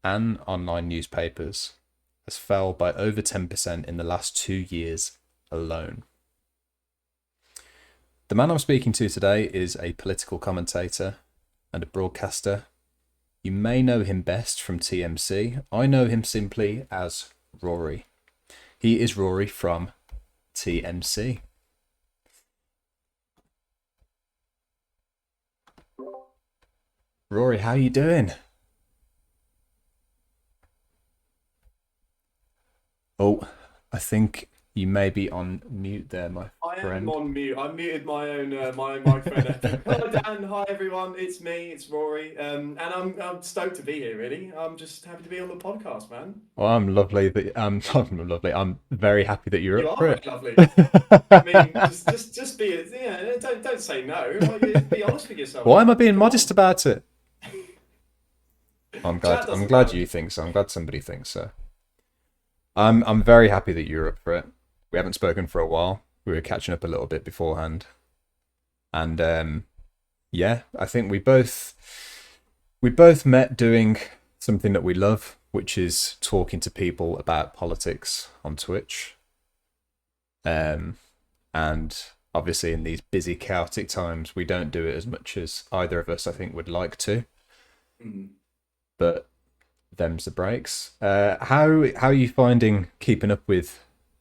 and online newspapers has fell by over 10% in the last 2 years alone. The man I'm speaking to today is a political commentator and a broadcaster. You may know him best from TMC. I know him simply as Rory. He is Rory from TMC. Rory, how you doing? Oh, I think you may be on mute there, my I am friend. on mute. I muted my own microphone. Hello, Dan. Hi, everyone. It's me. It's Rory. And I'm stoked to be here. Really, I'm just happy to be on the podcast, man. Well, I'm lovely that I'm lovely. I'm very happy that you're You up are for very it. lovely. I mean, just be yeah. Don't say no. Like, be honest with yourself, Why am I man. being Come modest on. about it? I'm glad. Chat I'm doesn't glad hurt. you think so. I'm glad somebody thinks so. I'm very happy that you're up for it. We haven't spoken for a while. We were catching up a little bit beforehand, and yeah, I think we both met doing something that we love, which is talking to people about politics on Twitch. Um, and obviously in these busy, chaotic times, we don't do it as much as either of us, I think, would like to. Mm. But them's the breaks. How are you finding keeping up with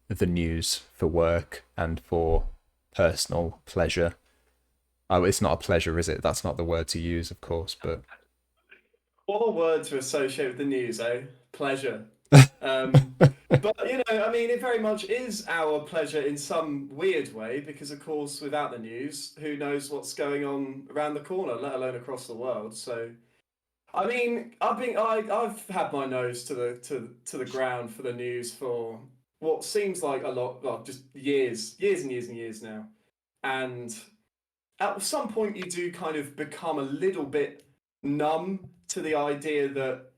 the news for work and for personal pleasure? Oh, it's not a pleasure, is it? That's not the word to use, of course, but What a word to associate with the news, eh? Pleasure. Um, but I mean, it very much is our pleasure in some weird way because, of course, without the news, who knows what's going on around the corner, let alone across the world. So, I mean, I've had my nose to the ground for the news for what seems like a lot, well, just years and years and years now. And at some point, you do kind of become a little bit numb to the idea that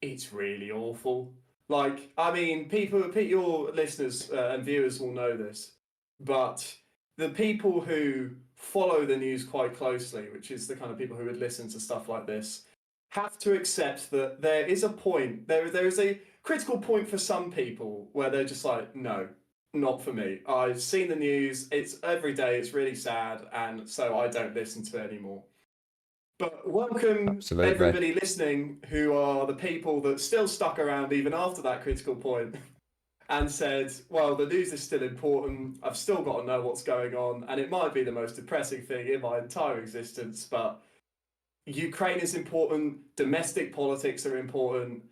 it's really awful. Like, I mean, your listeners and viewers will know this, but the people who follow the news quite closely, which is the kind of people who would listen to stuff like this, have to accept that there is a point, there is a critical point for some people where they're just like, no, not for me. I've seen the news, it's every day, it's really sad, and so I don't listen to it anymore. But welcome absolutely. everybody listening who are the people that still stuck around even after that critical point and said, well, the news is still important. I've still got to know what's going on. And it might be the most depressing thing in my entire existence, but Ukraine is important. Domestic politics are important.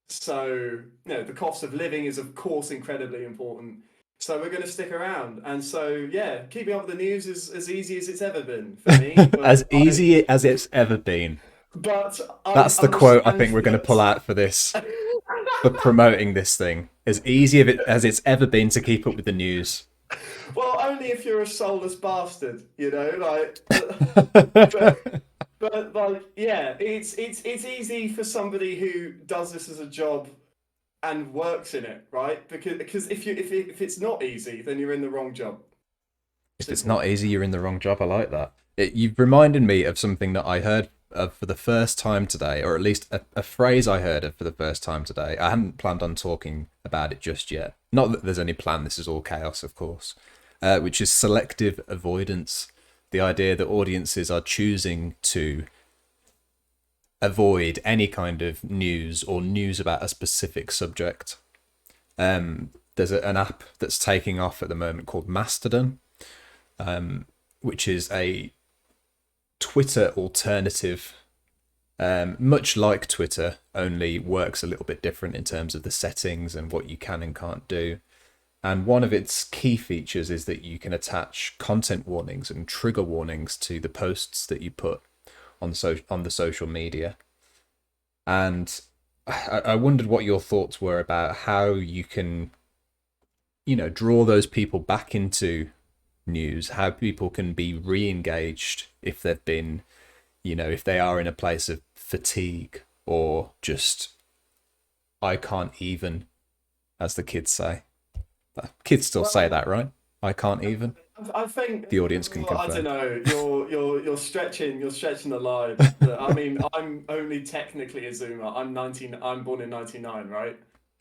So, the cost of living is, of course, incredibly important. So we're going to stick around. And so, yeah, keeping up with the news is as easy as it's ever been for me. As easy as it's ever been. But I That's the quote I understand think we're going to pull that. out for this, for promoting this thing. As easy as it's ever been to keep up with the news. Well, only if you're a soulless bastard, like. But like, yeah, it's easy for somebody who does this as a job and works in it, right? Because if it's not easy, then you're in the wrong job. If it's Simple. not easy, you're in the wrong job. I like that. You've reminded me of something that I heard of for the first time today, or at least a phrase I heard of for the first time today. I hadn't planned on talking about it just yet. Not that there's any plan, this is all chaos, of course. Which is selective avoidance. The idea that audiences are choosing to avoid any kind of news or news about a specific subject. There's an app that's taking off at the moment called Mastodon, which is a Twitter alternative, much like Twitter, only works a little bit different in terms of the settings and what you can and can't do. And one of its key features is that you can attach content warnings and trigger warnings to the posts that you put on the social media. And I wondered what your thoughts were about how you can, draw those people back into news, how people can be re-engaged if they've been, if they are in a place of fatigue or just I can't even, as the kids say. Kids still say Well, that, right? I can't even. I think The audience can I don't confirm. know. You're stretching the line. I mean, I'm only technically a Zoomer. I'm 19. I'm born in 99, right?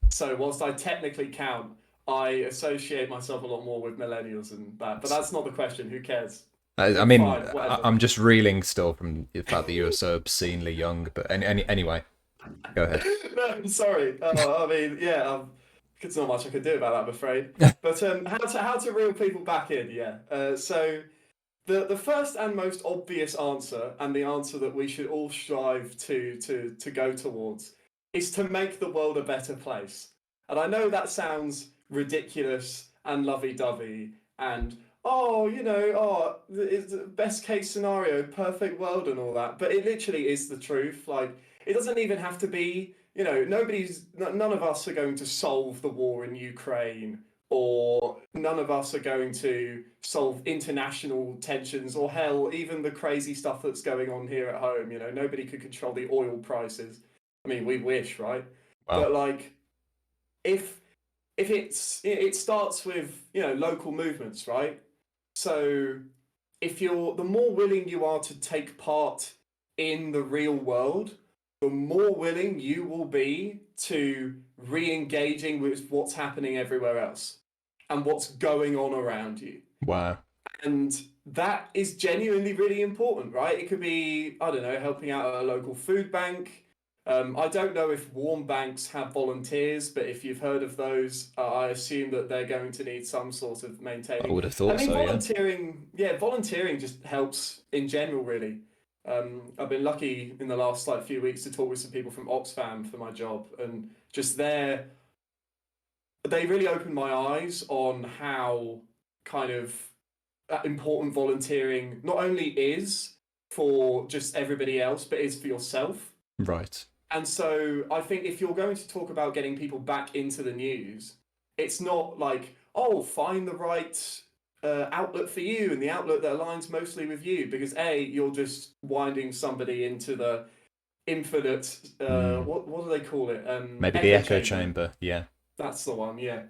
So whilst I technically count, I associate myself a lot more with millennials and that. But that's not the question. Who cares? I mean, Fine, whatever. I'm just reeling still from the fact that you were so obscenely young. But anyway, go ahead. No, I'm sorry. I mean, yeah, there's not much I could do about that, I'm afraid. But how to reel people back in? Yeah. So the first and most obvious answer, and the answer that we should all strive to go towards, is to make the world a better place. And I know that sounds ridiculous and lovey-dovey, and it's the best case scenario, perfect world, and all that. But it literally is the truth. Like, it doesn't even have to be. None of us are going to solve the war in Ukraine, or none of us are going to solve international tensions, or hell, even the crazy stuff that's going on here at home. Nobody could control the oil prices. I mean, we wish, right? Well, But like, if it starts with local movements, right? So if you're the more willing you are to take part in the real world, the more willing you will be to re-engaging with what's happening everywhere else and what's going on around you. wow. And that is genuinely really important, right? It could be, I don't know, helping out at a local food bank. I don't know if warm banks have volunteers, but if you've heard of those, I assume that they're going to need some sort of I maintaining. would have I thought mean, so. Yeah. volunteering, yeah, volunteering just helps in general, really. I've been lucky in the last few weeks to talk with some people from Oxfam for my job, and just they really opened my eyes on how kind of important volunteering not only is for just everybody else, but is for yourself. Right. And so I think if you're going to talk about getting people back into the news, it's not like, oh, find the right outlet for you and the outlet that aligns mostly with you, because A, you're just winding somebody into the infinite, Mm. what do they call it? Maybe the Echo echo chamber. chamber. Yeah. That's the one, yeah.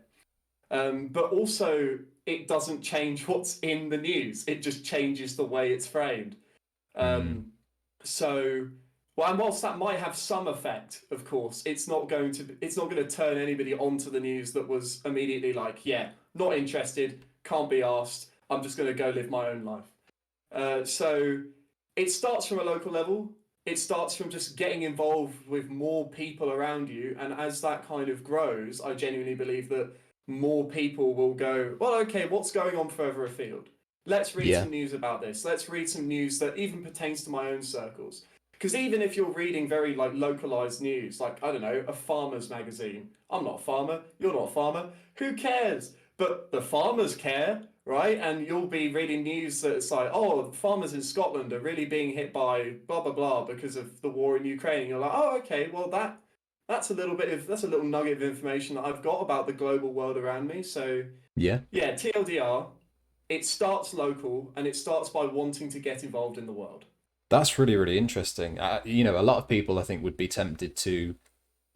But also, it doesn't change what's in the news. It just changes the way it's framed. Mm. Um, so, well, and whilst that might have some effect, of course, it's not going to turn anybody onto the news that was immediately like, yeah, not interested, can't be asked. I'm just going to go live my own life. So, it starts from a local level. It starts from just getting involved with more people around you, and as that kind of grows, I genuinely believe that more people will go, well, okay, what's going on further afield? Let's read Yeah. some news about this. Let's read some news that even pertains to my own circles. Because even if you're reading very localized news, like I don't know, a farmer's magazine. I'm not a farmer, you're not a farmer. Who cares? But the farmers care, right? And you'll be reading news that's like, oh, the farmers in Scotland are really being hit by blah blah blah because of the war in Ukraine. And you're like, oh, okay, well that's a little nugget of information that I've got about the global world around me. So Yeah. yeah, TLDR, it starts local and it starts by wanting to get involved in the world. That's really, really interesting. A lot of people I think would be tempted to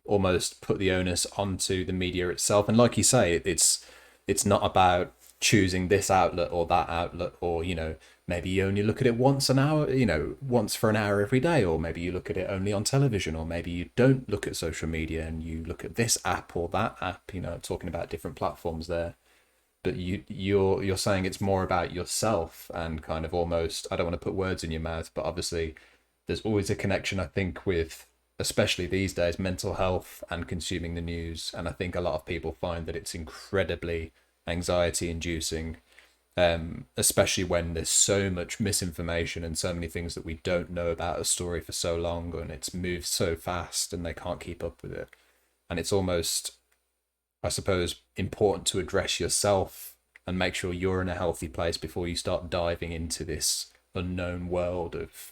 almost put the onus onto the media itself. And like you say, it's not about choosing this outlet or that outlet, or maybe you only look at it once an hour, once for an hour every day, or maybe you look at it only on television, or maybe you don't look at social media and you look at this app or that app. Talking about different platforms there. But you're saying it's more about yourself and kind of almost, I don't want to put words in your mouth, but obviously there's always a connection, I think, with, especially these days, mental health and consuming the news. And I think a lot of people find that it's incredibly anxiety inducing, especially when there's so much misinformation and so many things that we don't know about a story for so long, and it's moved so fast and they can't keep up with it. And it's almost, I suppose, important to address yourself and make sure you're in a healthy place before you start diving into this unknown world of,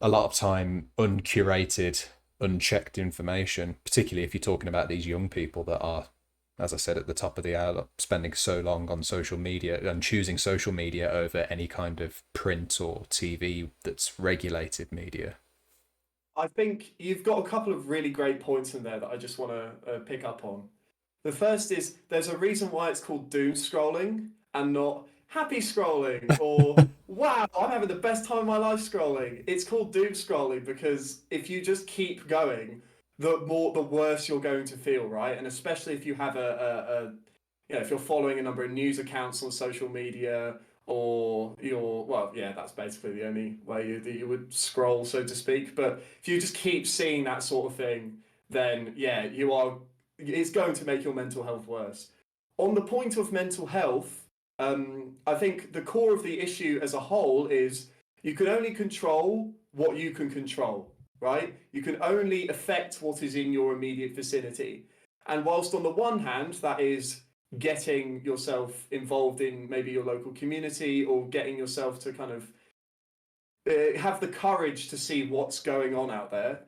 a lot of time uncurated, unchecked information, particularly if you're talking about these young people that are, as I said at the top of the hour, spending so long on social media and choosing social media over any kind of print or TV that's regulated media. I think you've got a couple of really great points in there that I just want to pick up on. The first is there's a reason why it's called doom scrolling and not happy scrolling or wow, I'm having the best time of my life scrolling. It's called doom scrolling because if you just keep going, the worse you're going to feel, right? And especially if you have if you're following a number of news accounts on social media or well, yeah, that's basically the only way that you would scroll, so to speak. But if you just keep seeing that sort of thing, then yeah, it's going to make your mental health worse. On the point of mental health, I think the core of the issue as a whole is you can only control what you can control, right? You can only affect what is in your immediate vicinity. And whilst on the one hand, that is getting yourself involved in maybe your local community or getting yourself to kind of have the courage to see what's going on out there.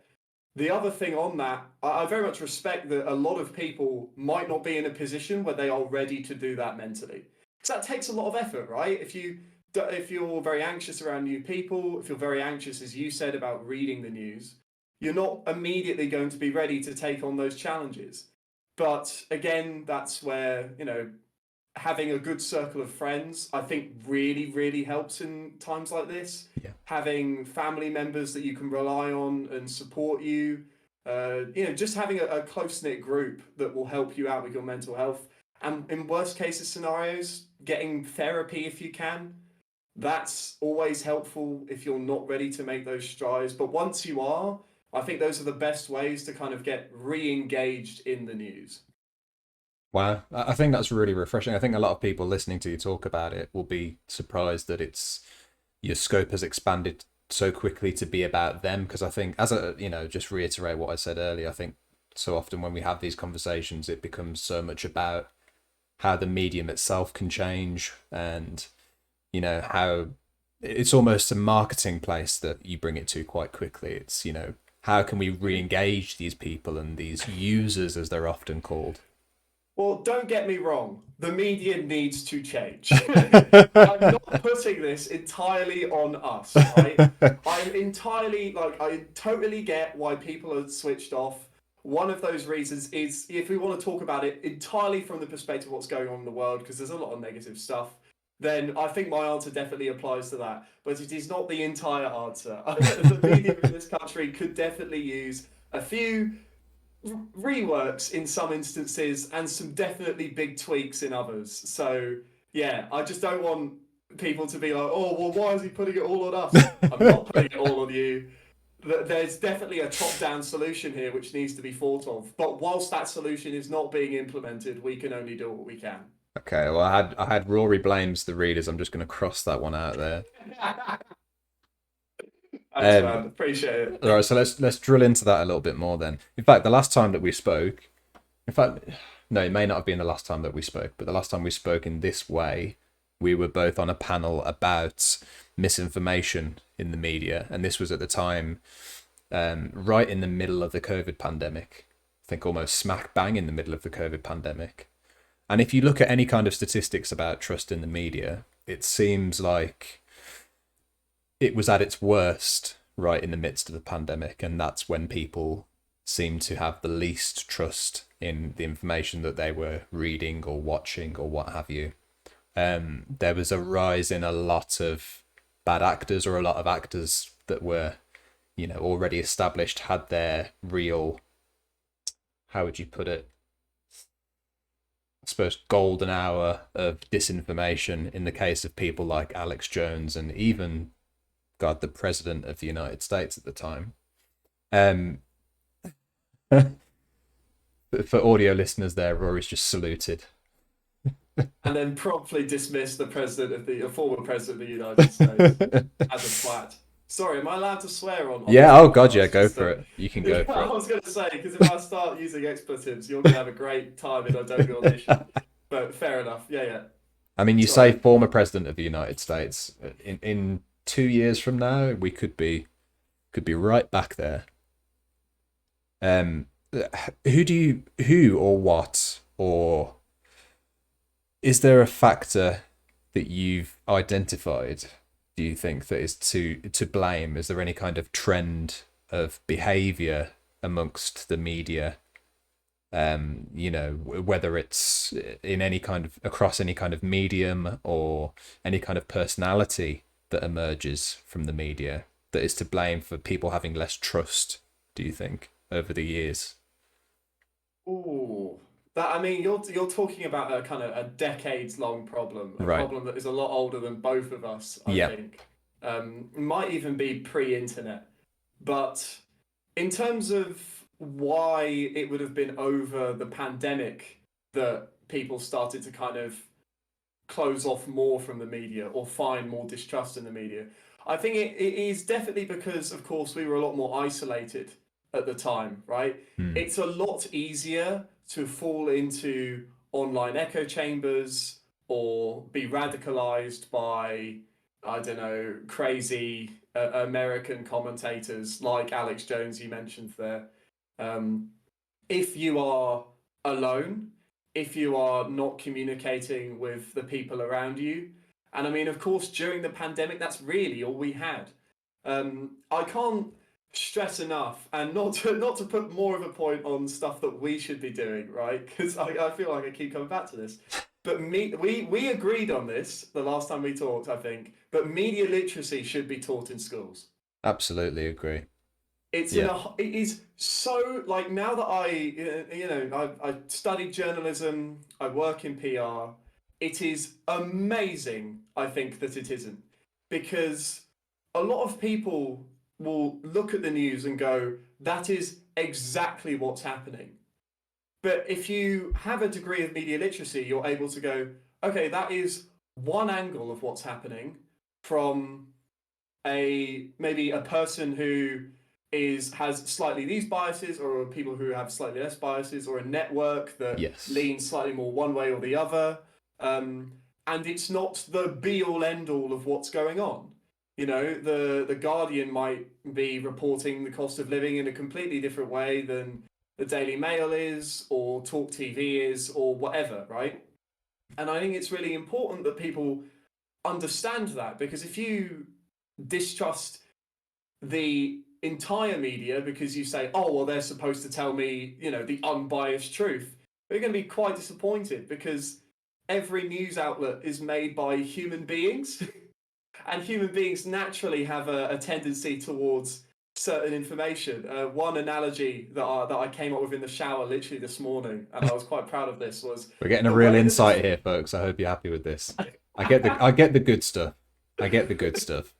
The other thing on that, I very much respect that a lot of people might not be in a position where they are ready to do that mentally. Because that takes a lot of effort, right? If you're very anxious around new people, if you're very anxious, as you said, about reading the news, you're not immediately going to be ready to take on those challenges. But again, that's where, having a good circle of friends, I think really, really helps in times like this. Yeah. Having family members that you can rely on and support you, just having a close knit group that will help you out with your mental health. And in worst cases scenarios, getting therapy if you can. That's always helpful if you're not ready to make those strides. But once you are, I think those are the best ways to kind of get re engaged in the news. Wow, I think that's really refreshing. I think a lot of people listening to you talk about it will be surprised that it's your scope has expanded so quickly to be about them. Because I think, as a just reiterate what I said earlier, I think so often when we have these conversations, it becomes so much about how the medium itself can change, and how it's almost a marketing place that you bring it to quite quickly. It's how can we re-engage these people and these users, as they're often called. Well, don't get me wrong. The media needs to change. I'm not putting this entirely on us, right? I totally get why people are switched off. One of those reasons is if we want to talk about it entirely from the perspective of what's going on in the world, because there's a lot of negative stuff, then I think my answer definitely applies to that. But it is not the entire answer. The media in this country could definitely use a few reworks in some instances and some definitely big tweaks in others. So yeah, I just don't want people to be like, oh, well, why is he putting it all on us? I'm not putting it all on you. There's definitely a top-down solution here which needs to be thought of. But whilst that solution is not being implemented, we can only do what we can. Okay, well, I had Rory blames the readers. I'm just going to cross that one out there. Thanks, man. Appreciate it. All right, so let's drill into that a little bit more then. In fact, the last time that we spoke, in fact, no, it may not have been the last time that we spoke, but the last time we spoke in this way, we were both on a panel about misinformation in the media, and this was at the time right in the middle of the COVID pandemic. I think almost smack bang in the middle of the COVID pandemic. And if you look at any kind of statistics about trust in the media, it seems like it was at its worst right in the midst of the pandemic, and that's when people seemed to have the least trust in the information that they were reading or watching or what have you. There was a rise in a lot of bad actors, or a lot of actors that were, already established, had their real, how would you put it, I suppose, golden hour of disinformation in the case of people like Alex Jones and even, God, the President of the United States at the time. For audio listeners there, Rory's just saluted. And then promptly dismiss the former president of the United States as a twat. Sorry, am I allowed to swear on yeah, this oh God, podcast? yeah, go for it. You can go for I it. was going to say, because if I start using expletives, you're going to have a great time and I don't go audition. But fair enough. Yeah, yeah. I mean, you Sorry. say former president of the United States. In 2 years from now, we could be right back there. Who or what, or is there a factor that you've identified, do you think, that is to blame? Is there any kind of trend of behavior amongst the media You know, whether it's in any kind of across any kind of medium or any kind of personality that emerges from the media that is to blame for people having less trust, do you think, over the years? Ooh, that I mean, you're talking about a kind of a decades-long problem, a Right. problem that is a lot older than both of us, I Yeah. think. Might even be pre-internet. But in terms of why it would have been over the pandemic that people started to kind of close off more from the media or find more distrust in the media. I think it is definitely because, of course, we were a lot more isolated at the time, right? Hmm. It's a lot easier to fall into online echo chambers or be radicalized by, I don't know, crazy American commentators like Alex Jones, you mentioned there. Um, if you are alone, if you are not communicating with the people around you. And I mean, of course, during the pandemic, that's really all we had. I can't stress enough, and not to put more of a point on stuff that we should be doing, right? Because I feel like I keep coming back to this. But we agreed on this the last time we talked, I think. But media literacy should be taught in schools. Absolutely agree. It's in Yeah. a. It is so like now that I studied journalism. I work in PR. It is amazing. I think that it isn't because a lot of people will look at the news and go, "That is exactly what's happening." But if you have a degree of media literacy, you're able to go, "Okay, that is one angle of what's happening from a maybe a person who is has slightly these biases or people who have slightly less biases or a network that Yes. leans slightly more one way or the other, um, and it's not the be all end all of what's going on. You know, the Guardian might be reporting the cost of living in a completely different way than the Daily Mail is or Talk TV is or whatever, right? And I think it's really important that people understand that because if you distrust the entire media because you say, oh, well, they're supposed to tell me, you know, the unbiased truth, you're going to be quite disappointed because every news outlet is made by human beings, and human beings naturally have a tendency towards certain information. One analogy that I came up with in the shower literally this morning, and I was quite proud of this, was We're getting a the real way that insight here, folks. I hope you're happy with this. I get the good stuff. I get the good stuff.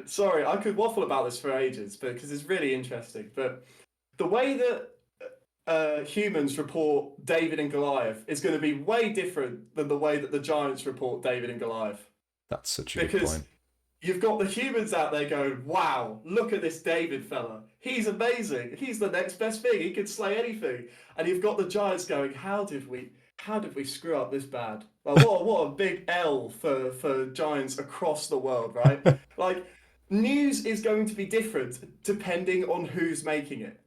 Sorry, I could waffle about this for ages, but because it's really interesting. But the way that humans report David and Goliath is going to be way different than the way that the giants report David and Goliath. That's such a good Because point. you've got the humans out there going, wow, look at this David fella. He's amazing. He's the next best thing. He could slay anything. And you've got the giants going, how did we screw up this bad? Like, what a big L for giants across the world, right? Like, news is going to be different depending on who's making it.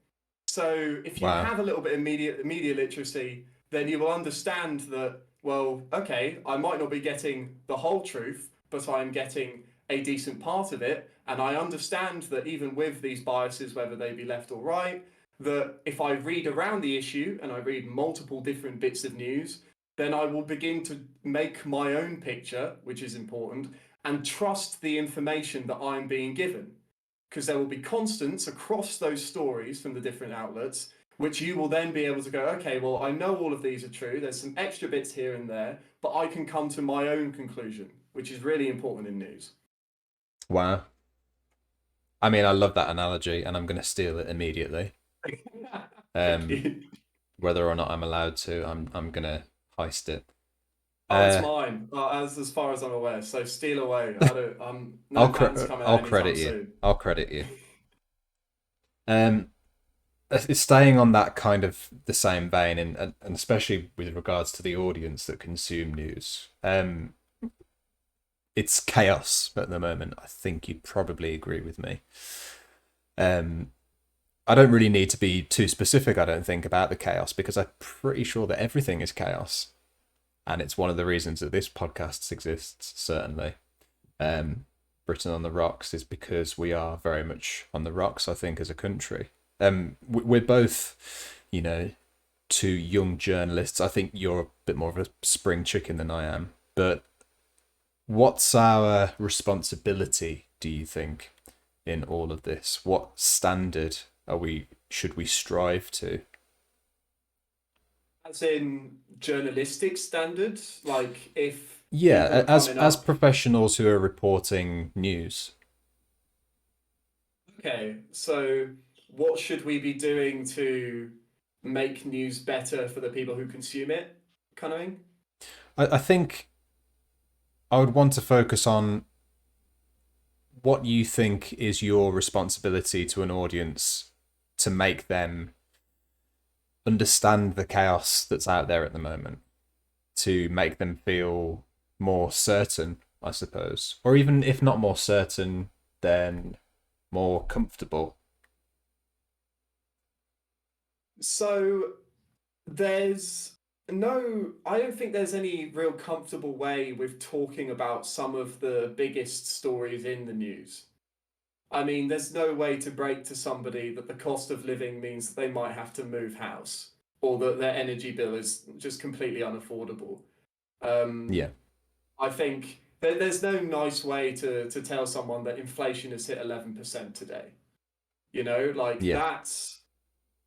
So if you Wow. have a little bit of media literacy, then you will understand that, well, okay, I might not be getting the whole truth, but I'm getting a decent part of it. And I understand that even with these biases, whether they be left or right, that if I read around the issue and I read multiple different bits of news, then I will begin to make my own picture, which is important, and trust the information that I'm being given because there will be constants across those stories from the different outlets, which you will then be able to go, okay, well, I know all of these are true. There's some extra bits here and there, but I can come to my own conclusion, which is really important in news. Wow. I mean, I love that analogy, and I'm going to steal it immediately. Thank Um, you. whether or not I'm allowed to, I'm going to heist it. Oh, it's Uh, mine, as far as I'm aware. So steal away. I don't. No plans coming out I'll anytime credit you. soon. I'll credit you. Um, it's staying on that kind of the same vein, and especially with regards to the audience that consume news. It's chaos at the moment. I think you'd probably agree with me. Um, I don't really need to be too specific, I don't think, about the chaos because I'm pretty sure that everything is chaos. And it's one of the reasons that this podcast exists, certainly. Britain on the rocks is because we are very much on the rocks, I think, as a country. We're both, you know, to young journalists. I think you're a bit more of a spring chicken than I am, but what's our responsibility, do you think, in all of this? What standard should we strive to? As in journalistic standards, like if people Yeah, are coming as up. professionals who are reporting news. Okay, so what should we be doing to make news better for the people who consume it, kind of thing? I think I would want to focus on what you think is your responsibility to an audience to make them understand the chaos that's out there at the moment, to make them feel more certain, I suppose, or even if not more certain, then more comfortable. So there's I don't think there's any real comfortable way with talking about some of the biggest stories in the news. I mean, there's no way to break to somebody that the cost of living means that they might have to move house or that their energy bill is just completely unaffordable. Um, Yeah, I think there's no nice way to tell someone that inflation has hit 11% today. You know, like yeah.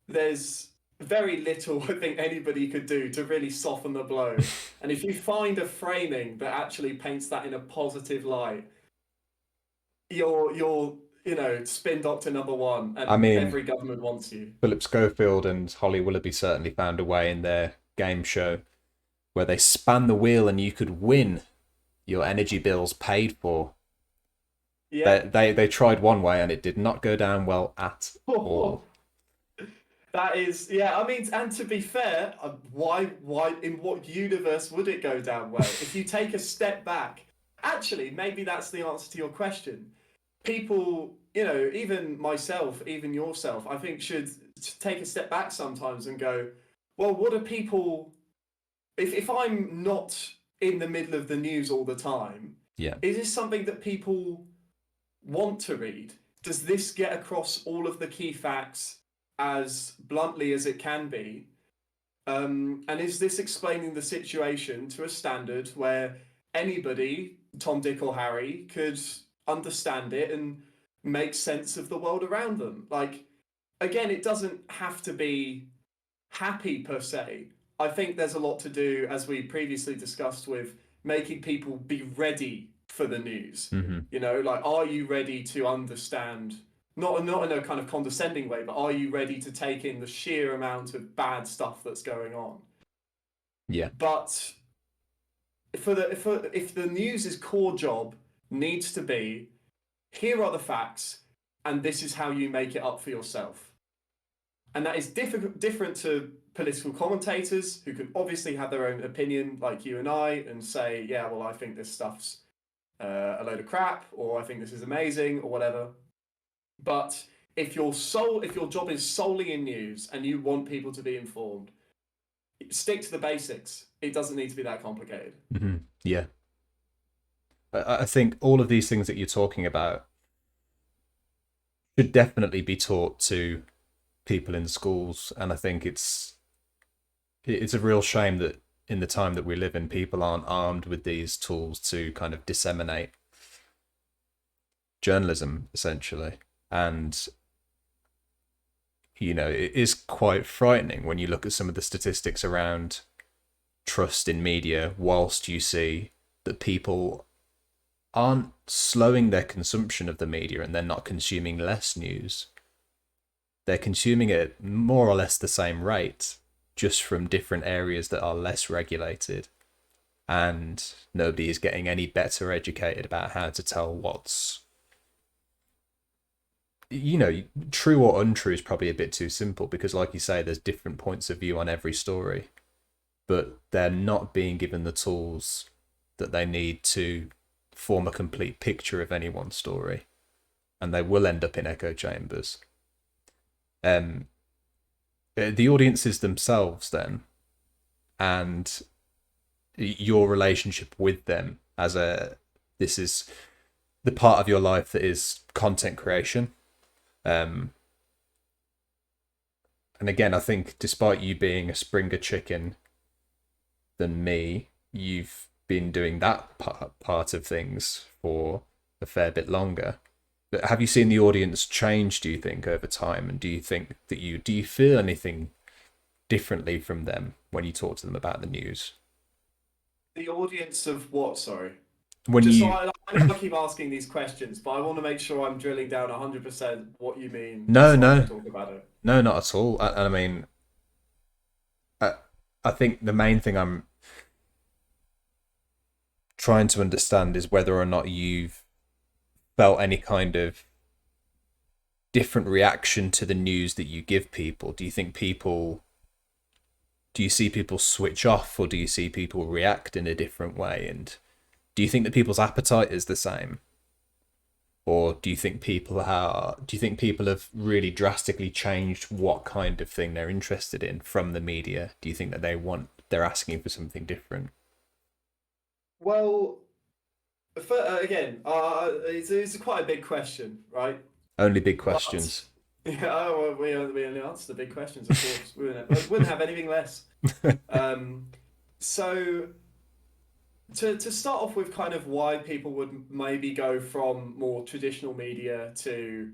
there's very little I think anybody could do to really soften the blow. And if you find a framing that actually paints that in a positive light, you're spin doctor number one, I and mean, every government wants you. Philip Schofield and Holly Willoughby certainly found a way in their game show where they span the wheel and you could win your energy bills paid for. Yeah. They tried one way and it did not go down well at all. That is, yeah. I mean, and to be fair, why, in what universe would it go down well? If you take a step back, actually, maybe that's the answer to your question. People, even myself, even yourself, I think should take a step back sometimes and go, well, what are people? If I'm not in the middle of the news all the time, Yeah. is this something that people want to read? Does this get across all of the key facts as bluntly as it can be? And is this explaining the situation to a standard where anybody, Tom, Dick, or Harry, could understand it and make sense of the world around them? Like, again, it doesn't have to be happy per se. I think there's a lot to do, as we previously discussed, with making people be ready for the news. Mm-hmm. Like, are you ready to understand? Not in a kind of condescending way, but are you ready to take in the sheer amount of bad stuff that's going on? Yeah. But if the news's core job needs to be, here are the facts, and this is how you make it up for yourself. And that is different to political commentators who can obviously have their own opinion, like you and I, and say, yeah, well, I think this stuff's a load of crap, or I think this is amazing, or whatever. But if your job is solely in news and you want people to be informed, stick to the basics. It doesn't need to be that complicated. Mm-hmm. Yeah. I think all of these things that you're talking about should definitely be taught to people in schools, and I think it's a real shame that in the time that we live in, people aren't armed with these tools to kind of disseminate journalism, essentially. And it is quite frightening when you look at some of the statistics around trust in media, whilst you see that people aren't slowing their consumption of the media and they're not consuming less news. They're consuming it at more or less the same rate, just from different areas that are less regulated. And nobody is getting any better educated about how to tell what's, true or untrue is probably a bit too simple because, like you say, there's different points of view on every story, but they're not being given the tools that they need to form a complete picture of any one story, and they will end up in echo chambers. The audiences themselves, then, and your relationship with them this is the part of your life that is content creation. And again, I think despite you being a Springer chicken than me, you've been doing that part of things for a fair bit longer. But have you seen the audience change, do you think, over time? And do you think that do you feel anything differently from them when you talk to them about the news? The audience of what? Sorry. When Just so you I know I keep asking these questions, but I want to make sure I'm drilling down 100% what you mean, No, so I can no, talk about it. no, not at all. I mean, I, I think the main thing I'm trying to understand is whether or not you've felt any kind of different reaction to the news that you give people. Do you see people switch off, or do you see people react in a different way? And do you think that people's appetite is the same? Or do you think people have really drastically changed what kind of thing they're interested in from the media? Do you think that they're asking for something different? Well, again, it's quite a big question, right? Only big But questions. yeah, well, we only answer the big questions, of course. We wouldn't have anything less. Um, so to start off with, kind of why people would maybe go from more traditional media to,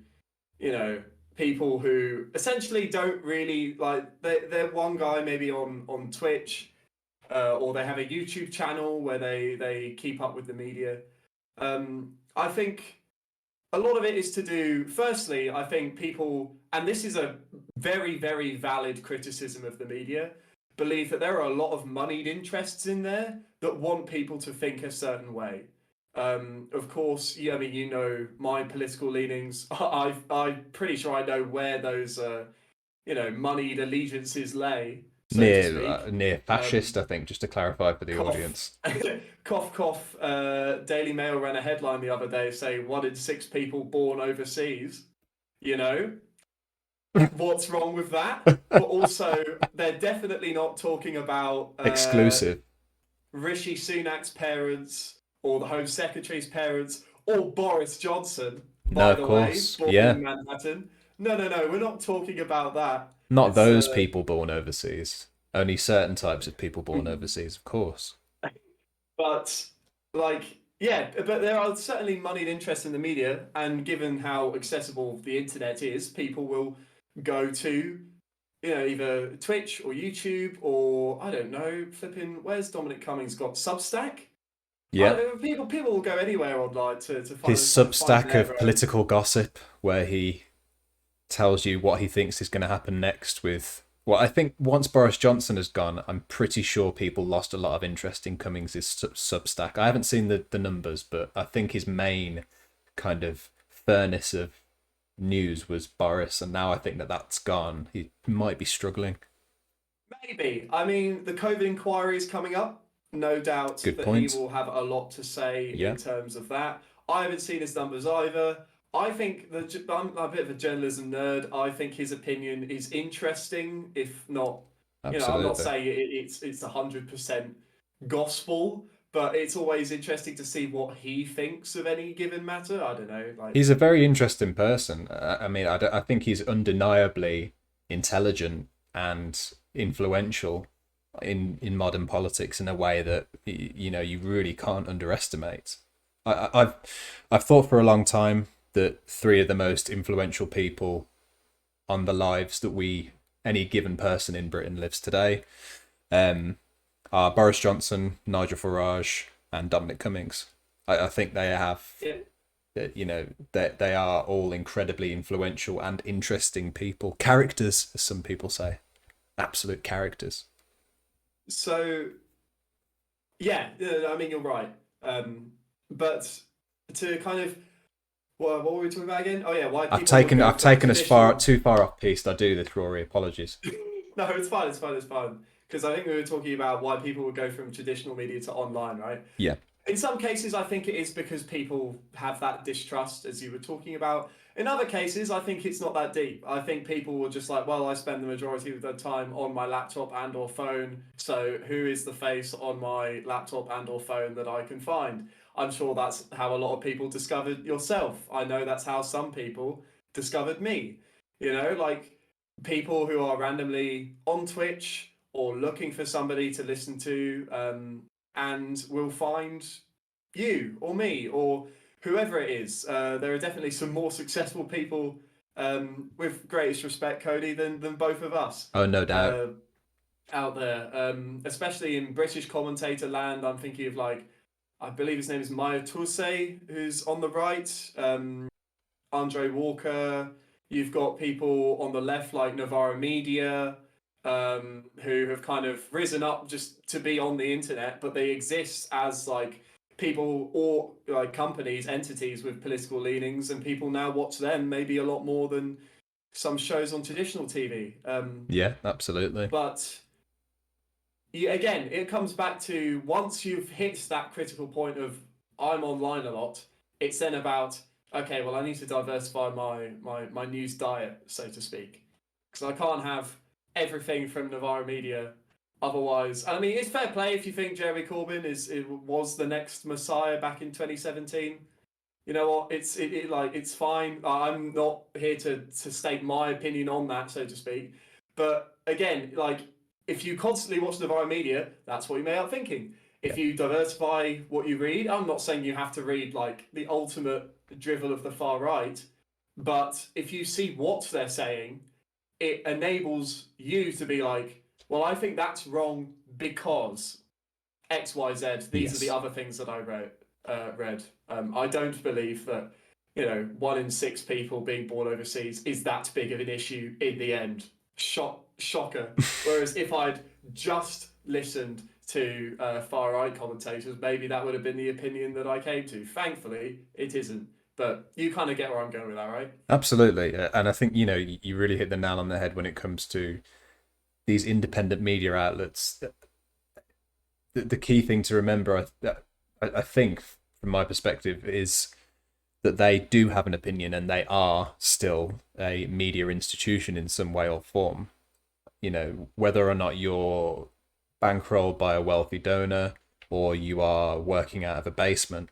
you know, people who essentially don't really like they're one guy maybe on Twitch, or they have a YouTube channel where they keep up with the media. I think a lot of it is to do. Firstly, I think people, and this is a very very valid criticism of the media, believe that there are a lot of moneyed interests in there that want people to think a certain way. Of course, yeah, I mean, you know my political leanings. I'm pretty sure I know where those moneyed allegiances lay, so to speak. Near Um, fascist, I think, just to clarify for the cough, audience. cough, cough. Daily Mail ran a headline the other day saying 1 in 6 people born overseas. You know what's wrong with that? But also, they're definitely not talking about Exclusive. Rishi Sunak's parents or the Home Secretary's parents or Boris Johnson, No, by of the way, course. born Yeah. in Manhattan. No, no, no, we're not talking about that. Not It's those people born overseas. Only certain types of people born overseas, of course. but like yeah, but there are certainly moneyed interests in the media, and given how accessible the internet is, people will go to either Twitch or YouTube or I don't know, flipping. Where's Dominic Cummings got Substack? Yeah. People will go anywhere online to His find Substack their of political gossip, where he tells you what he thinks is going to happen next with. Well, I think once Boris Johnson has gone, I'm pretty sure people lost a lot of interest in Cummings' Substack. I haven't seen the numbers, but I think his main kind of furnace of news was Boris, and now I think that that's gone. He might be struggling. maybe. I mean, the COVID inquiry is coming up. No doubt Good that he point. will have a lot to say Yeah, in terms of that. I haven't seen his numbers either. I think that I'm a bit of a journalism nerd. I think his opinion is interesting, if not, I'm not absolutely. saying it's 100% gospel, but it's always interesting to see what he thinks of any given matter. I don't know, like He's a very interesting person. I mean, I think he's undeniably intelligent and influential in modern politics in a way that you really can't underestimate. I've thought for a long time that three of the most influential people on the lives that any given person in Britain lives today um, are Boris Johnson, Nigel Farage, and Dominic Cummings. I think they have yeah. that they are all incredibly influential and interesting people, characters, as some people say, absolute characters. So yeah, I mean you're right. But to kind of what were we talking about again? Oh yeah, why I've people would taken go I've from taken us far traditional. too far off piste. I do this, Rory. Apologies. No, it's fine, it's fine, it's fine. Because I think we were talking about why people would go from traditional media to online, right? Yeah, In some cases, I think it is because people have that distrust, as you were talking about. In other cases, I think it's not that deep. I think people were just like, well, I spend the majority of the time on my laptop and or phone, so who is the face on my laptop and or phone that I can find? I'm sure that's how a lot of people discovered yourself. I know that's how some people discovered me. Like people who are randomly on Twitch or looking for somebody to listen to, and will find you or me or whoever it is. There are definitely some more successful people, with greatest respect, Cody, than both of us. Oh, no doubt. Uh, Out there, especially in British commentator land. I'm thinking of, like, I believe his name is Maya Toussaint, who's on the right. Andre Walker. You've got people on the left like Navarro Media, who have kind of risen up just to be on the internet, but they exist as like people or like companies, entities with political leanings, and people now watch them maybe a lot more than some shows on traditional TV. Yeah, absolutely. But again, it comes back to, once you've hit that critical point of I'm online a lot, it's then about, okay, well, I need to diversify my news diet, so to speak, because I can't have everything from Navarro Media. Otherwise, I mean, it's fair play if you think Jeremy Corbyn was the next Messiah back in 2017. You know what? It's fine. I'm not here to state my opinion on that, so to speak. But again, like, if you constantly watch Navarro Media, that's what you may up thinking. Yeah. If you diversify what you read, I'm not saying you have to read like the ultimate drivel of the far right, but if you see what they're saying, it enables you to be like, well, I think that's wrong because X, Y, Z. These are the Yes. other things that I read. I don't believe that, 1 in 6 people being born overseas is that big of an issue in the end. Shocker. Whereas if I'd just listened to far right commentators, maybe that would have been the opinion that I came to. Thankfully, it isn't. But you kind of get where I'm going with that, right? Absolutely. And I think, you really hit the nail on the head when it comes to these independent media outlets. The key thing to remember, I think, from my perspective, is that they do have an opinion and they are still a media institution in some way or form. Whether or not you're bankrolled by a wealthy donor or you are working out of a basement,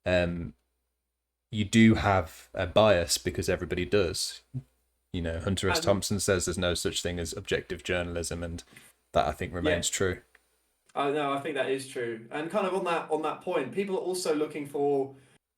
you do have a bias because everybody does. Hunter S. And Thompson says there's no such thing as objective journalism, and that, I think, yeah, remains true. I know, I think that is true. And kind of on that point, people are also looking for,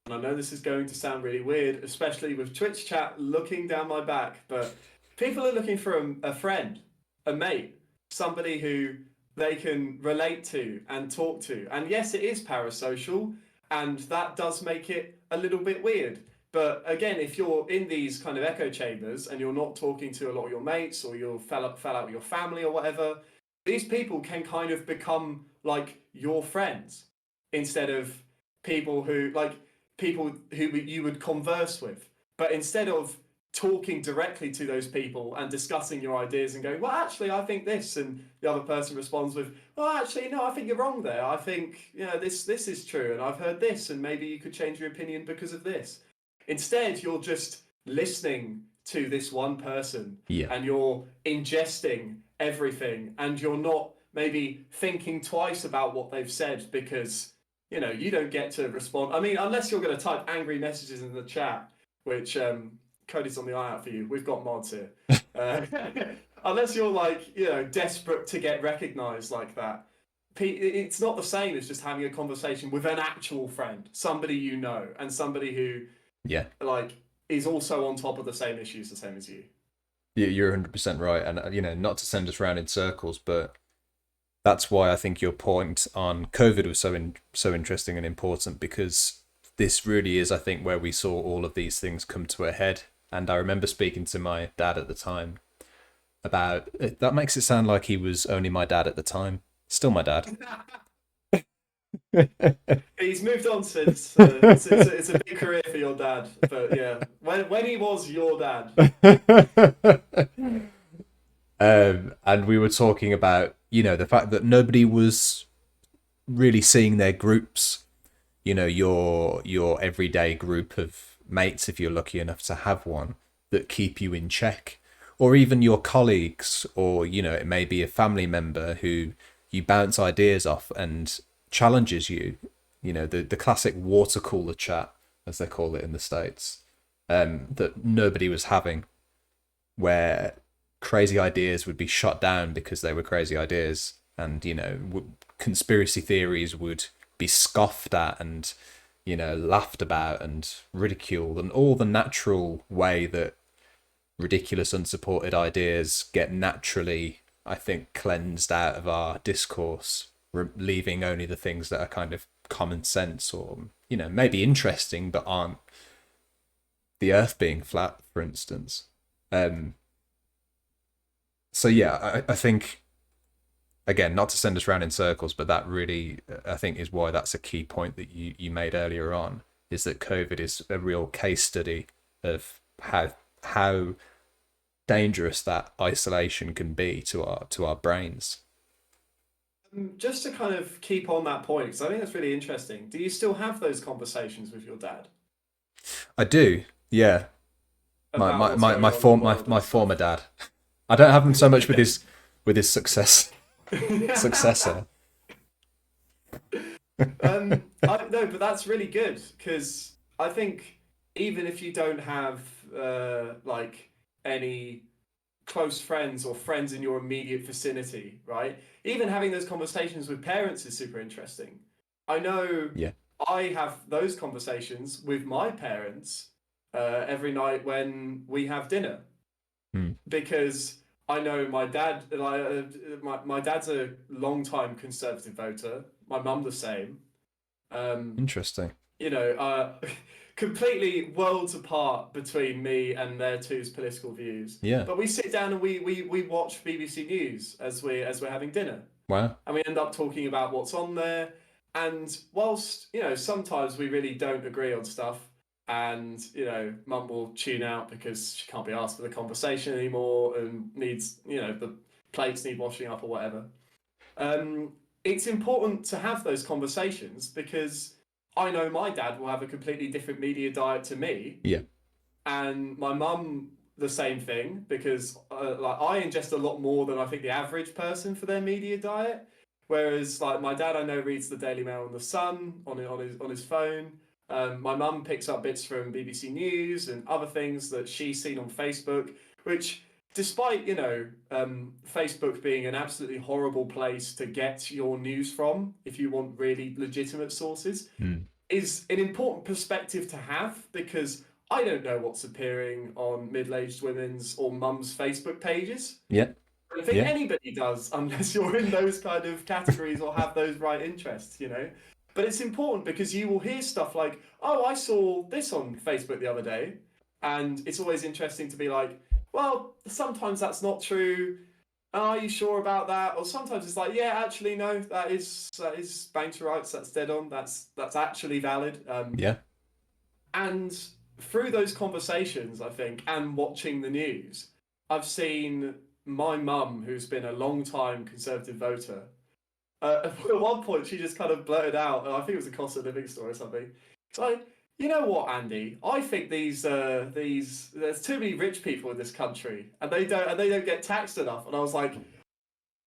and I know this is going to sound really weird, especially with Twitch chat looking down my back, but people are looking for a friend, a mate, somebody who they can relate to and talk to. And yes, it is parasocial, and that does make it a little bit weird. But again, if you're in these kind of echo chambers and you're not talking to a lot of your mates, or you fell out with your family or whatever, these people can kind of become like your friends, instead of people who you would converse with. But instead of talking directly to those people and discussing your ideas and going, well, actually, I think this, and the other person responds with, well, actually, no, I think you're wrong there. I think, this is true, and I've heard this, and maybe you could change your opinion because of this. Instead, you're just listening to this one person, Yeah. and you're ingesting everything, and you're not maybe thinking twice about what they've said, because you don't get to respond. I mean, unless you're going to type angry messages in the chat, which Cody's on the eye out for you. We've got mods here. Unless you're like desperate to get recognised like that, it's not the same as just having a conversation with an actual friend, somebody you know, and somebody who Yeah. like is also on top of the same issues, the same as you. You're 100% right. And, not to send us round in circles, but that's why I think your point on COVID was so interesting and important, because this really is, I think, where we saw all of these things come to a head. And I remember speaking to my dad at the time about it. That makes it sound like he was only my dad at the time. Still my dad. He's moved on since. It's a big career for your dad, but yeah, when he was your dad. And we were talking about, the fact that nobody was really seeing their groups, your everyday group of mates, if you're lucky enough to have one, that keep you in check, or even your colleagues, or it may be a family member who you bounce ideas off and challenges you. The classic water cooler chat, as they call it in the States, that nobody was having, where crazy ideas would be shot down because they were crazy ideas, and conspiracy theories would be scoffed at and laughed about and ridiculed, and all the natural way that ridiculous, unsupported ideas get naturally, I think, cleansed out of our discourse, leaving only the things that are kind of common sense or maybe interesting but aren't the Earth being flat, for instance. So yeah, I think, again, not to send us round in circles, but that really, I think, is why that's a key point that you made earlier on, is that COVID is a real case study of how dangerous that isolation can be to our brains. Just to kind of keep on that point, because I think that's really interesting. Do you still have those conversations with your dad I do, yeah. My about my what's my going my, on in the form, my, world my and stuff? former dad. I don't have him so much with his successor. No, but that's really good because I think even if you don't have like any close friends or friends in your immediate vicinity, right? Even having those conversations with parents is super interesting. I know Yeah. I have those conversations with my parents every night when we have dinner Hmm. because I know my dad. My dad's a long time Conservative voter. My mum the same. Um, Interesting. you know, completely worlds apart between me and their two's political views. Yeah. But we sit down and we watch BBC News as we're having dinner, Wow. and we end up talking about what's on there. And whilst sometimes we really don't agree on stuff, and Mum will tune out because she can't be asked for the conversation anymore and needs the plates need washing up or whatever. Um, it's important to have those conversations because I know my dad will have a completely different media diet to me, Yeah. and my mum the same thing because like I ingest a lot more than I think the average person for their media diet. Whereas like my dad, I know reads the Daily Mail and the Sun on his phone. My mum picks up bits from BBC News and other things that she's seen on Facebook, which despite Facebook being an absolutely horrible place to get your news from if you want really legitimate sources, Hmm. is an important perspective to have because I don't know what's appearing on middle-aged women's or mums' Facebook pages. Yeah. I don't think Yeah. anybody does unless you're in those kind of categories or have those right interests. But it's important because you will hear stuff like, oh, I saw this on Facebook the other day. And it's always interesting to be like, well, sometimes that's not true. Are you sure about that? Or sometimes it's like, yeah, actually, no, that is bang to rights. That's dead on. That's actually valid. Yeah. And through those conversations, I think, and watching the news, I've seen my mum, who's been a long time Conservative voter. At one point, she just kind of blurted out, and I think it was a cost of living story or something. It's like, you know what, Andy? I think these there's too many rich people in this country, and they don't get taxed enough. And I was like,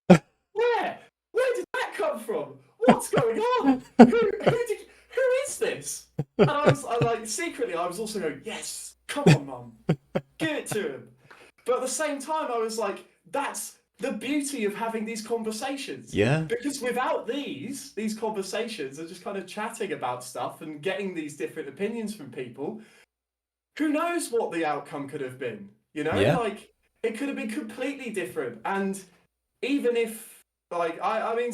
where? Where did that come from? What's going on? Who is this? And I secretly I was also going, yes, come on, mum, give it to him. But at the same time, I was like, that's the beauty of having these conversations. Yeah. Because without these conversations and just kind of chatting about stuff and getting these different opinions from people, who knows what the outcome could have been? Yeah. Like it could have been completely different. And even if like I mean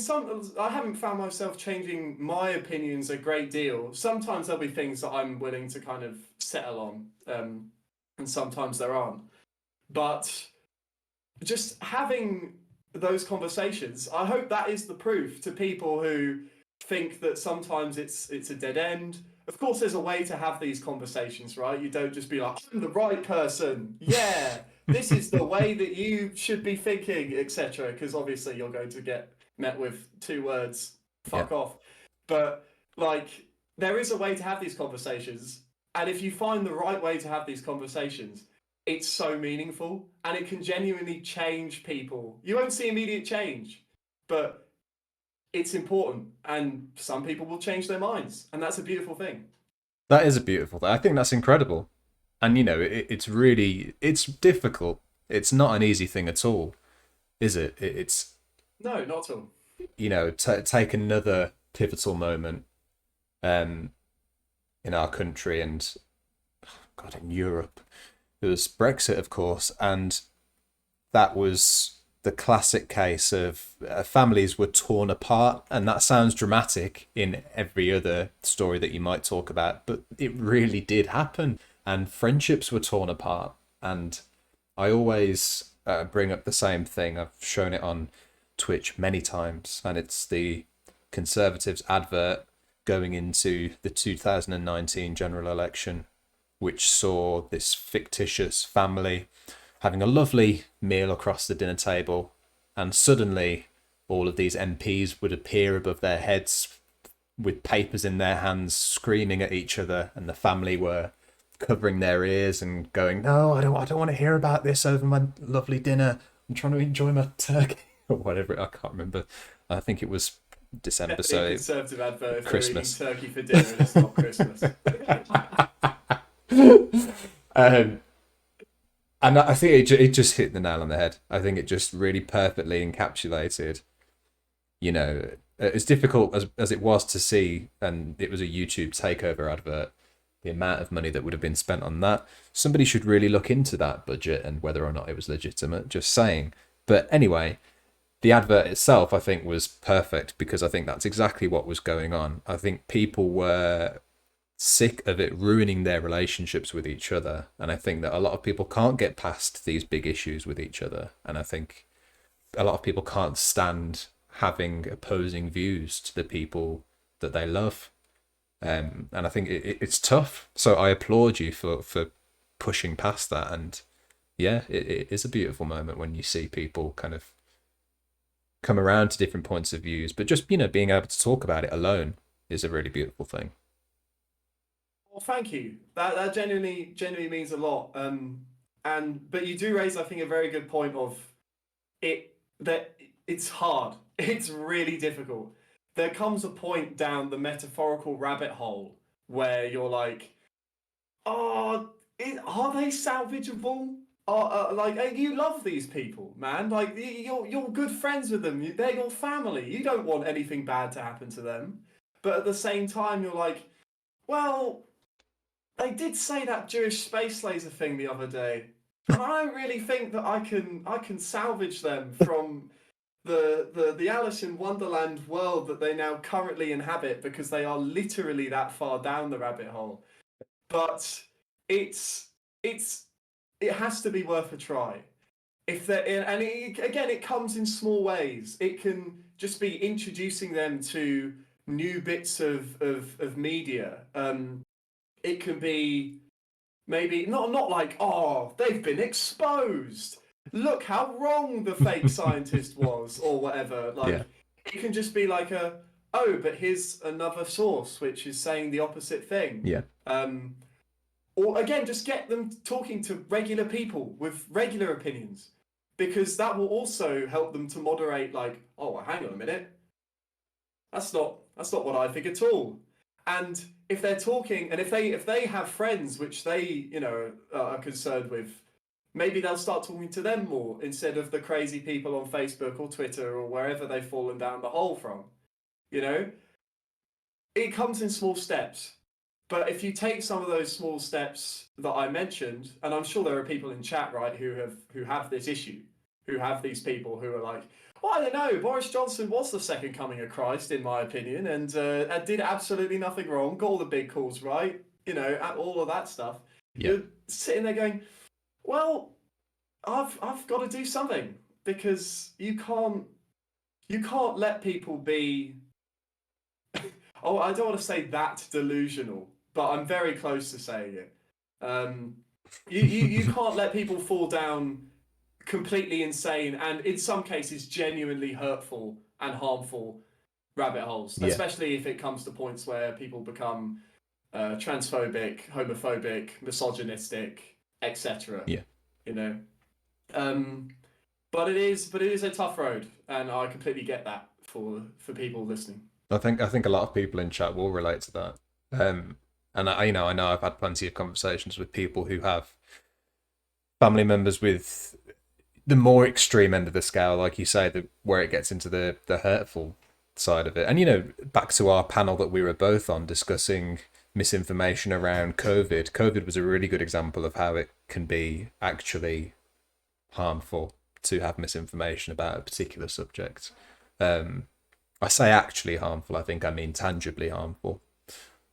I haven't found myself changing my opinions a great deal. Sometimes there'll be things that I'm willing to kind of settle on, and sometimes there aren't. But just having those conversations, I hope that is the proof to people who think that sometimes it's a dead end. Of course, there's a way to have these conversations, right? You don't just be like, I'm the right person. Yeah, this is the way that you should be thinking, etc. Because obviously you're going to get met with two words, Yeah. fuck off. But like, there is a way to have these conversations. And if you find the right way to have these conversations, it's so meaningful and it can genuinely change people. You won't see immediate change, but it's important. And some people will change their minds. And that's a beautiful thing. That is a beautiful thing. I think that's incredible. And it's difficult It's not an easy thing at all, is it? It's, No, not at all. take another pivotal moment um, in our country and, God, in Europe. It was Brexit, of course, and that was the classic case of families were torn apart. And that sounds dramatic in every other story that you might talk about, but it really did happen. And friendships were torn apart. And I always bring up the same thing. I've shown it on Twitch many times, and it's the Conservatives advert going into the 2019 general election, which saw this fictitious family having a lovely meal across the dinner table, and suddenly all of these MPs would appear above their heads with papers in their hands, screaming at each other, and the family were covering their ears and going, "No, I don't want to hear about this over my lovely dinner. I'm trying to enjoy my turkey," or whatever. I can't remember. I think it was December, so Conservative advert if Christmas. they're eating turkey for dinner and it's not Christmas. And I think it just hit the nail on the head. I think it just really perfectly encapsulated, as difficult as it was to see, and it was a YouTube takeover advert, the amount of money that would have been spent on that. Somebody should really look into that budget and whether or not it was legitimate, just saying. But anyway, the advert itself, I think, was perfect because I think that's exactly what was going on. I think people were sick of it ruining their relationships with each other, and I think that a lot of people can't get past these big issues with each other, and I think a lot of people can't stand having opposing views to the people that they love, and I think it's tough. So I applaud you for pushing past that, and yeah, it is a beautiful moment when you see people kind of come around to different points of views, but just being able to talk about it alone is a really beautiful thing. Well, thank you. That genuinely means a lot. But you do raise, I think, a very good point of that it's hard. It's really difficult. There comes a point down the metaphorical rabbit hole where you're like, oh, are they salvageable? You love these people, man. Like you're good friends with them. They're your family. You don't want anything bad to happen to them. But at the same time, you're like, well, they did say that Jewish space laser thing the other day, and I don't really think that I can salvage them from the Alice in Wonderland world that they now currently inhabit because they are literally that far down the rabbit hole. But it's it has to be worth a try. Again, it comes in small ways. It can just be introducing them to new bits of media. It can be maybe not like, oh, they've been exposed. Look how wrong the fake scientist was, or whatever. Like, Yeah. it can just be like oh, but here's another source which is saying the opposite thing. Yeah. Or again, just get them talking to regular people with regular opinions, because that will also help them to moderate. Like, oh, well, hang on a minute, that's not what I think at all. And if they're talking, and if they have friends which they are concerned with, maybe they'll start talking to them more instead of the crazy people on Facebook or Twitter or wherever they've fallen down the hole from. It comes in small steps. But if you take some of those small steps that I mentioned, and I'm sure there are people in chat, right, who have this issue, who have these people who are like, well, I don't know, Boris Johnson was the second coming of Christ, in my opinion, and did absolutely nothing wrong, got all the big calls right, all of that stuff. Yeah. You're sitting there going, well, I've got to do something, because you can't let people be. Oh, I don't want to say that delusional, but I'm very close to saying it. You can't let people fall down completely insane and in some cases genuinely hurtful and harmful rabbit holes, especially if it comes to points where people become transphobic, homophobic, misogynistic, etc. Yeah. But it is a tough road, and I completely get that for people listening. I think a lot of people in chat will relate to that. And I know I've had plenty of conversations with people who have family members with the more extreme end of the scale, like you say, where it gets into the hurtful side of it. And back to our panel that we were both on discussing misinformation around COVID. COVID was a really good example of how it can be actually harmful to have misinformation about a particular subject. I say actually harmful, I think I mean tangibly harmful.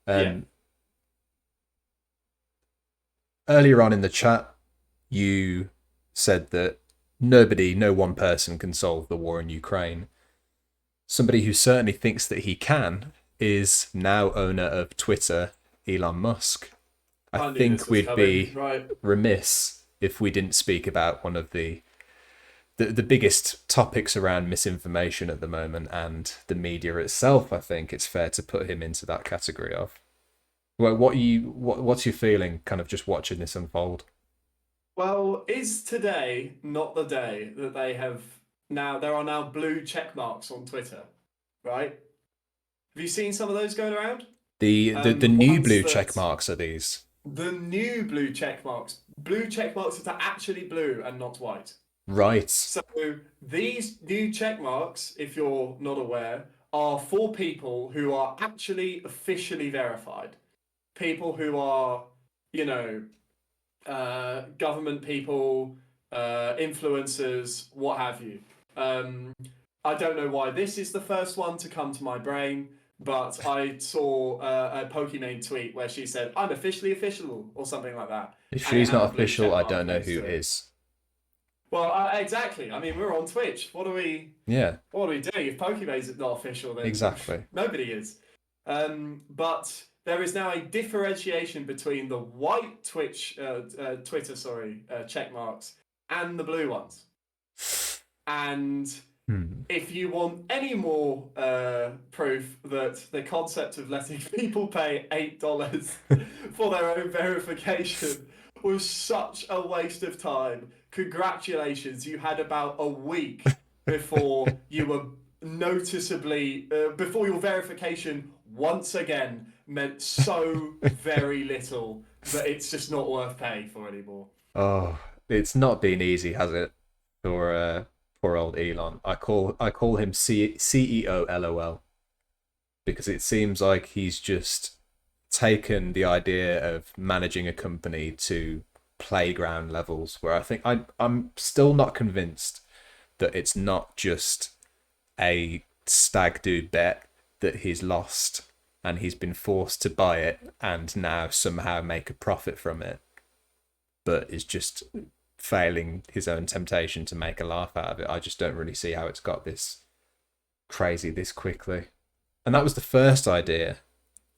Yeah. Earlier on in the chat, you said that no one person can solve the war in Ukraine. Somebody who certainly thinks that he can is now owner of Twitter, Elon Musk. I I knew think this was we'd coming. be Right. remiss if we didn't speak about one of the biggest topics around misinformation at the moment and the media itself. I think it's fair to put him into that category of. Well, what's your feeling, kind of just watching this unfold? Well, is today not the day that there are now blue check marks on Twitter, right? Have you seen some of those going around? The new Ones blue check that marks are these, the new blue check marks that are actually blue and not white. right? So these new check marks, if you're not aware, are for people who are actually officially verified. People who are, you know, government people, influencers, what have you. I don't know why this is the first one to come to my brain, but I saw a Pokimane tweet where she said, "I'm officially official" or something like that, If and it she's had not a blue official, check I mark don't know next who to it. is. Well, exactly. I mean, we're on Twitch. Yeah, What are we doing? If Pokemon's not official, then exactly. nobody is. But there is now a differentiation between the white Twitter, check marks and the blue ones. And Hmm. if you want any more proof that the concept of letting people pay $8 for their own verification was such a waste of time, congratulations, you had about a week before you were before your verification once again meant so very little that it's just not worth paying for anymore. Oh, it's not been easy, has it, for poor old Elon? I call him CEO LOL because it seems like he's just taken the idea of managing a company to playground levels where I think I'm still not convinced that it's not just a stag do bet that he's lost and he's been forced to buy it and now somehow make a profit from it, but is just failing his own temptation to make a laugh out of it. I just don't really see how it's got this crazy this quickly. And that was the first idea,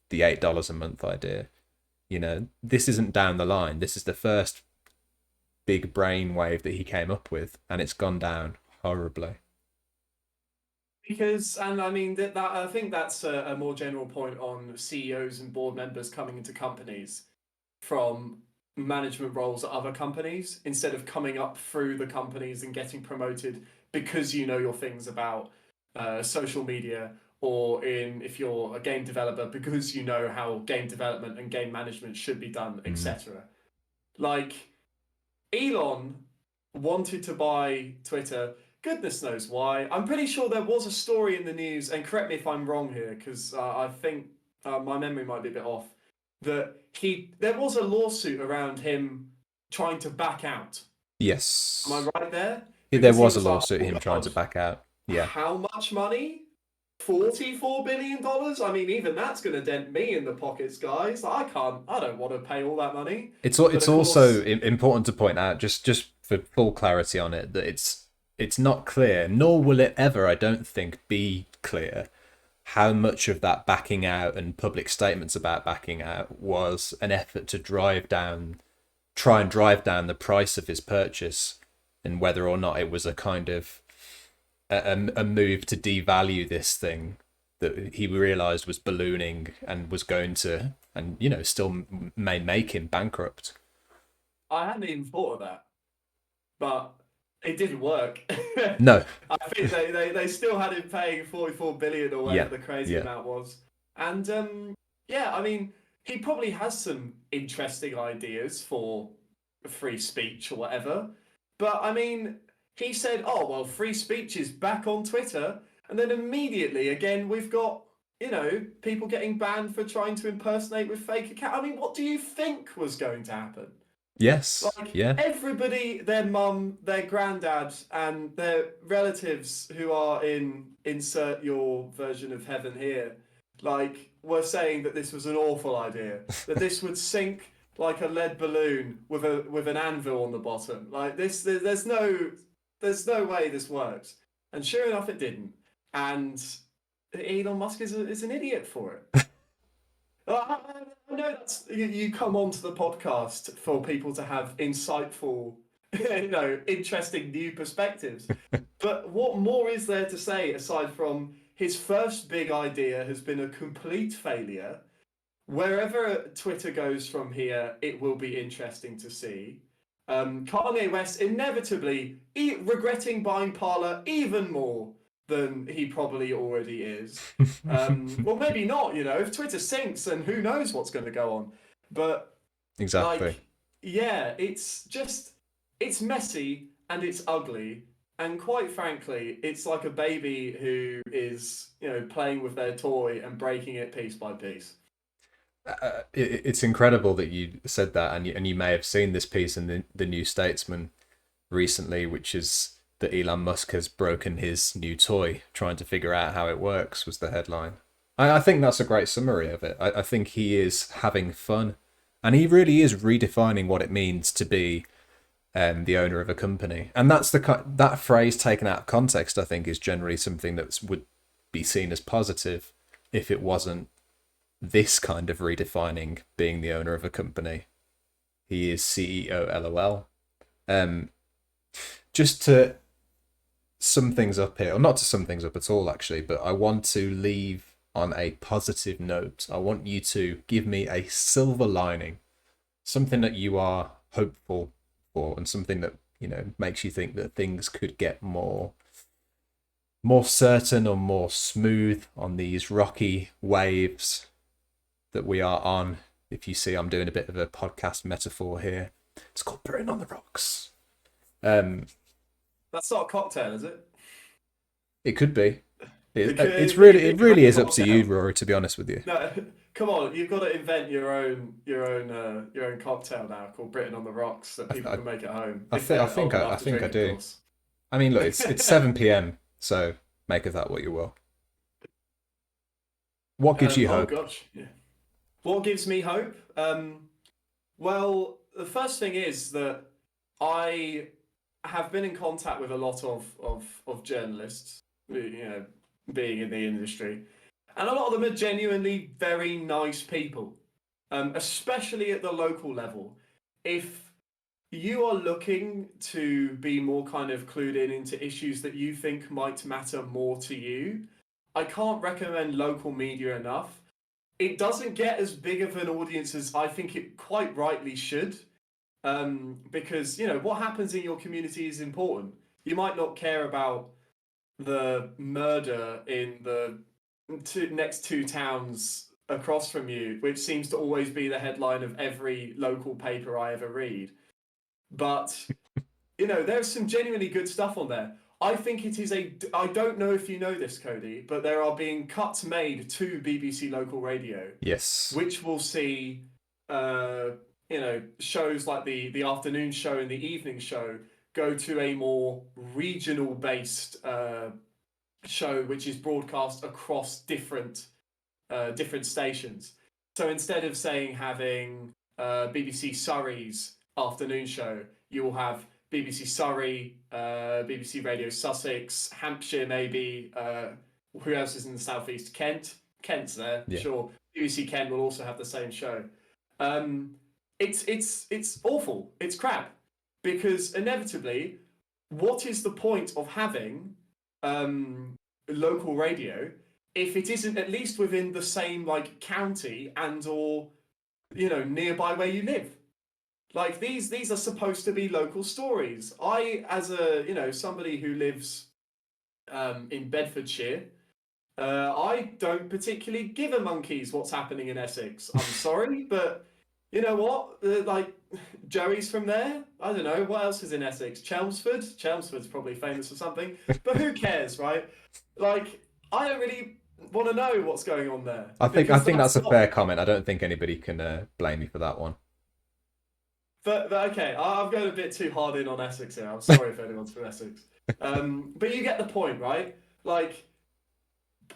the $8 a month idea. This isn't down the line. This is the first big brainwave that he came up with, and it's gone down horribly. Because, and I mean that I think that's a more general point on CEOs and board members coming into companies from management roles at other companies instead of coming up through the companies and getting promoted because you know your things about social media, or if you're a game developer because you know how game development and game management should be done, etc. Like Elon wanted to buy Twitter. Goodness knows why. I'm pretty sure there was a story in the news, and correct me if I'm wrong here, because I think my memory might be a bit off. That there was a lawsuit around him trying to back out. Am Yes. I right there? There Because he was a was like, lawsuit "Oh him trying God, to back out. Yeah. how much money? $44 billion? I mean, even that's going to dent me in the pockets, guys. I don't want to pay all that money." But It's of also course, important to point out, just for full clarity on it, that it's not clear, nor will it ever, I don't think, be clear how much of that backing out and public statements about backing out was an effort to try and drive down the price of his purchase, and whether or not it was a kind of a move to devalue this thing that he realized was ballooning and was going to, and still may make him bankrupt. I hadn't even thought of that, but it didn't work. No. I think they still had him paying 44 billion or Yeah. whatever the crazy Yeah. amount was. And yeah, I mean, he probably has some interesting ideas for free speech or whatever. But I mean, he said, "Oh well, free speech is back on Twitter," and then immediately again we've got people getting banned for trying to impersonate with fake account. I mean, what do you think was going to happen? Yes. Like Yeah. everybody, their mum, their granddad, and their relatives who are in insert your version of heaven here, like were saying that this was an awful idea, that this would sink like a lead balloon with an anvil on the bottom. Like this, there's no way this works. And sure enough, it didn't. And Elon Musk is an idiot for it. I know that's you come onto the podcast for people to have insightful, interesting new perspectives. But what more is there to say aside from his first big idea has been a complete failure? Wherever Twitter goes from here, it will be interesting to see. Kanye West inevitably regretting buying Parler even more than he probably already is. Well, maybe not, if Twitter sinks, then who knows what's going to go on. But, Exactly. yeah, it's messy and it's ugly. And quite frankly, it's like a baby who is, playing with their toy and breaking it piece by piece. It's incredible that you said that, and you may have seen this piece in the New Statesman recently, which is that Elon Musk has broken his new toy, trying to figure out how it works, was the headline. I think that's a great summary of it. I think he is having fun, and he really is redefining what it means to be the owner of a company. And that's that phrase taken out of context, I think, is generally something that would be seen as positive if it wasn't this kind of redefining being the owner of a company. He is CEO, LOL. Just to sum things up here, or not to sum things up at all, actually, but I want to leave on a positive note. I want you to give me a silver lining, something that you are hopeful for, and something that makes you think that things could get more certain or more smooth on these rocky waves that we are on. If you see, I'm doing a bit of a podcast metaphor here. It's called Britain on the Rocks. That's not a cocktail, is it? It could be. It It could be really a is up to you, cocktail. Rory. To be honest with you, No, come on, you've got to invent your own cocktail now called Britain on the Rocks that people I, can make at home I if think they're old I enough to think I drink, of do. course. I mean, look, it's 7 p.m. So make of that what you will. What gives you Oh hope? gosh, yeah. What gives me hope? Well, the first thing is that I have been in contact with a lot of journalists, being in the industry, and a lot of them are genuinely very nice people, especially at the local level. If you are looking to be more kind of clued in into issues that you think might matter more to you, I can't recommend local media enough. It doesn't get as big of an audience as I think it quite rightly should, because what happens in your community is important. You might not care about the murder in the next two towns across from you, which seems to always be the headline of every local paper I ever read. But there's some genuinely good stuff on there. I think it is I don't know if you know this, Cody, but there are being cuts made to BBC local radio, Yes. which will see, shows like the afternoon show and the evening show go to a more regional based show, which is broadcast across different stations. So instead of having BBC Surrey's afternoon show, you will have BBC Surrey, BBC Radio Sussex, Hampshire, maybe. Who else is in the southeast? Kent. Kent's there, Yeah. sure. BBC Kent will also have the same show. It's awful. It's crap because inevitably, what is the point of having local radio if it isn't at least within the same county and or nearby where you live? Like these are supposed to be local stories. I, as a somebody who lives in Bedfordshire, I don't particularly give a monkeys what's happening in Essex. I'm sorry, but You know what? Like Joey's from there. I don't know what else is in Essex. Chelmsford. Chelmsford's probably famous for something, but who cares, right? Like I don't really want to know what's going on there I because think that's that's a not. fair comment. I don't think anybody can blame me for that one. But okay, I've gone a bit too hard in on Essex here. I'm sorry if anyone's from Essex. But you get the point, right? Like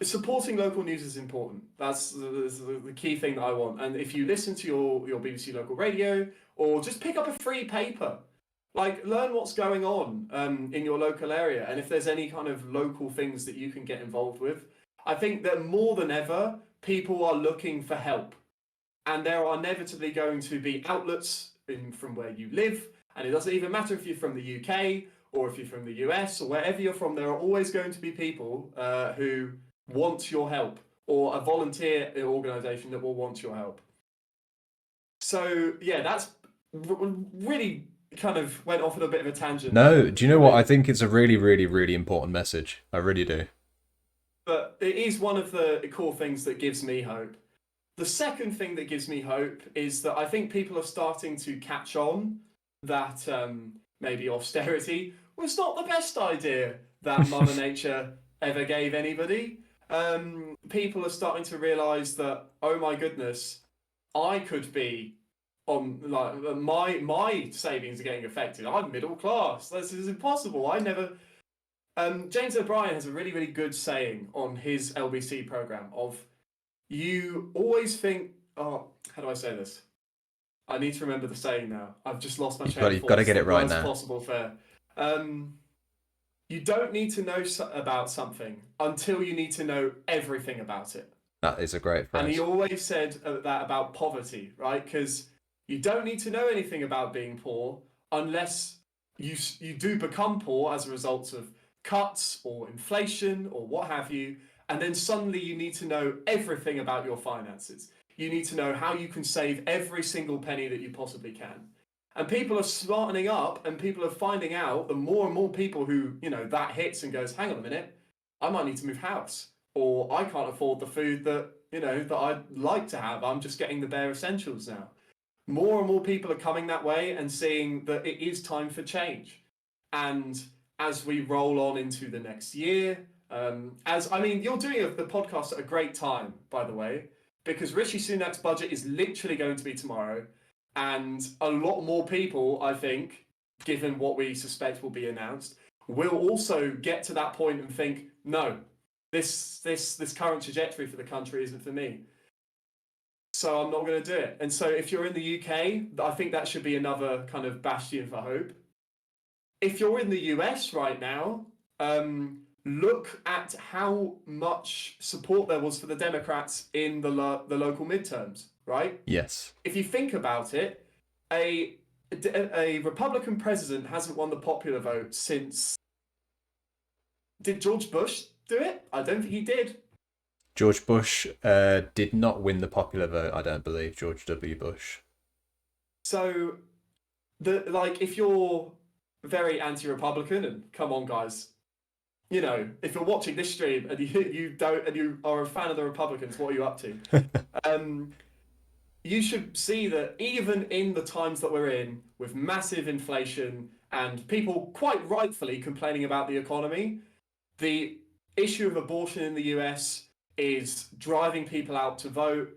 supporting local news is important. That's the key thing that I want. And if you listen to your BBC local radio or just pick up a free paper, like learn what's going on in your local area. And if there's any kind of local things that you can get involved with, I think that more than ever, people are looking for help. And there are inevitably going to be outlets from where you live. And it doesn't even matter if you're from the UK or if you're from the US or wherever you're from, there are always going to be people who want your help or a volunteer organisation that will want your help. So, yeah, that's really kind of went off on a bit of a tangent. No, do you know what? I think it's a really, really, really important message. I really do. But it is one of the core things that gives me hope. The second thing that gives me hope is that I think people are starting to catch on that maybe austerity was not the best idea that Mother Nature ever gave anybody. People are starting to realise that, oh my goodness, I could be on like my savings are getting affected. I'm middle class. This is impossible. I never. James O'Brien has a really really good saying on his LBC program of you always think, oh, how do I say this? I need to remember the saying now. I've just lost my train of You've thought. got to It's get the it right worst now. possible fair. You don't need to know about something until you need to know everything about it. That is a great And he phrase. always said that about poverty, right? Because you don't need to know anything about being poor unless you do become poor as a result of cuts or inflation or what have you. And then suddenly you need to know everything about your finances. You need to know how you can save every single penny that you possibly can. And people are smartening up and people are finding out the more and more people who, that hits and goes, hang on a minute, I might need to move house. Or I can't afford the food that, that I'd like to have. I'm just getting the bare essentials now. More and more people are coming that way and seeing that it is time for change. And as we roll on into the next year, you're doing the podcast at a great time, by the way, because Rishi Sunak's budget is literally going to be tomorrow, and a lot more people, I think, given what we suspect will be announced, will also get to that point and think, no, this current trajectory for the country isn't for me. So I'm not going to do it. And so if you're in the UK, I think that should be another kind of bastion for hope. If you're in the US right now, look at how much support there was for the Democrats in the local midterms, right? Yes. If you think about it, a Republican president hasn't won the popular vote since. Did George Bush do it? I don't think he did. George Bush did not win the popular vote, I don't believe. George W. Bush. So, if you're very anti-Republican, and come on, guys, if you're watching this stream and you are a fan of the Republicans, what are you up to? You should see that even in the times that we're in, with massive inflation and people quite rightfully complaining about the economy, the issue of abortion in the US is driving people out to vote.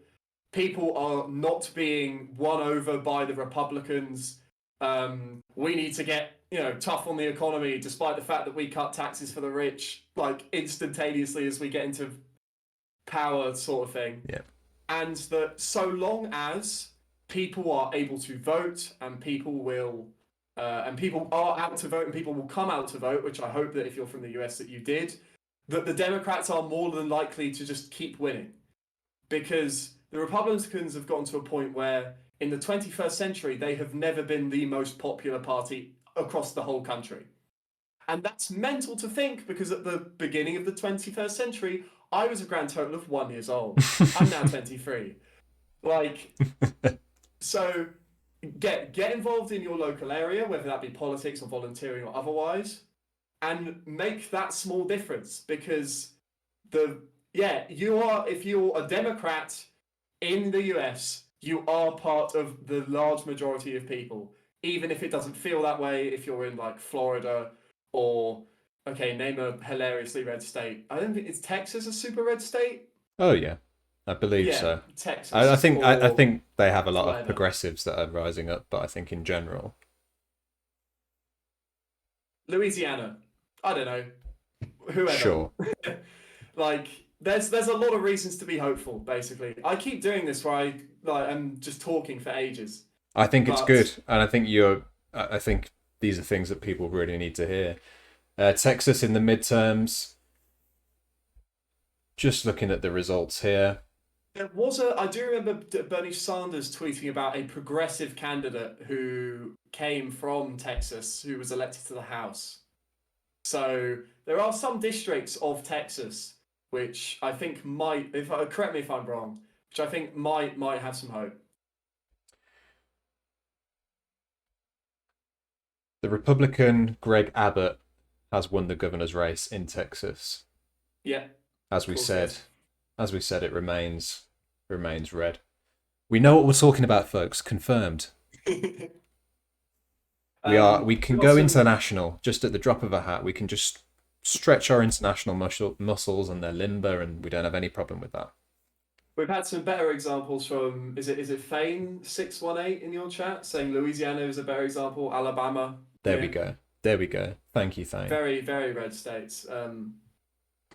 People are not being won over by the Republicans. We need to get tough on the economy, despite the fact that we cut taxes for the rich like instantaneously as we get into power, sort of thing. Yeah. And that so long as people are able to vote and people are out to vote and people will come out to vote, which I hope that if you're from the US that you did, that the Democrats are more than likely to just keep winning. Because the Republicans have gotten to a point where in the 21st century, they have never been the most popular party across the whole country. And that's mental to think because at the beginning of the 21st century, I was a grand total of 1 year old. I'm now 23. So get involved in your local area, whether that be politics or volunteering or otherwise, and make that small difference because if you're a Democrat in the US, you are part of the large majority of people, even if it doesn't feel that way. If you're in like Florida or okay, name a hilariously red state. I don't think it's Texas a super red state. Oh yeah, I believe Yeah, so. I Texas think I or think they have a lot of whatever. progressives that are rising up, but I think in general, Louisiana. I don't know. Whoever. sure. Like there's a lot of reasons to be hopeful, basically. I keep doing this where I'm just talking for ages. I think it's But good, and I think I think these are things that people really need to hear. Texas in the midterms. Just looking at the results here. I do remember Bernie Sanders tweeting about a progressive candidate who came from Texas who was elected to the House. So there are some districts of Texas which I think might, if correct me if I'm wrong, which I think might have some hope. The Republican Greg Abbott has won the governor's race in Texas. Yeah, As of we course it said, is. it remains red. We know what we're talking about, folks. Confirmed. We We can got go some. international just at the drop of a hat. We can just stretch our international muscles and they're limber, and we don't have any problem with that. We've had some better examples from is it Fane618 in your chat saying Louisiana is a better example, Alabama, There we yeah, go. There we go. Thank you, Thane. very very red states.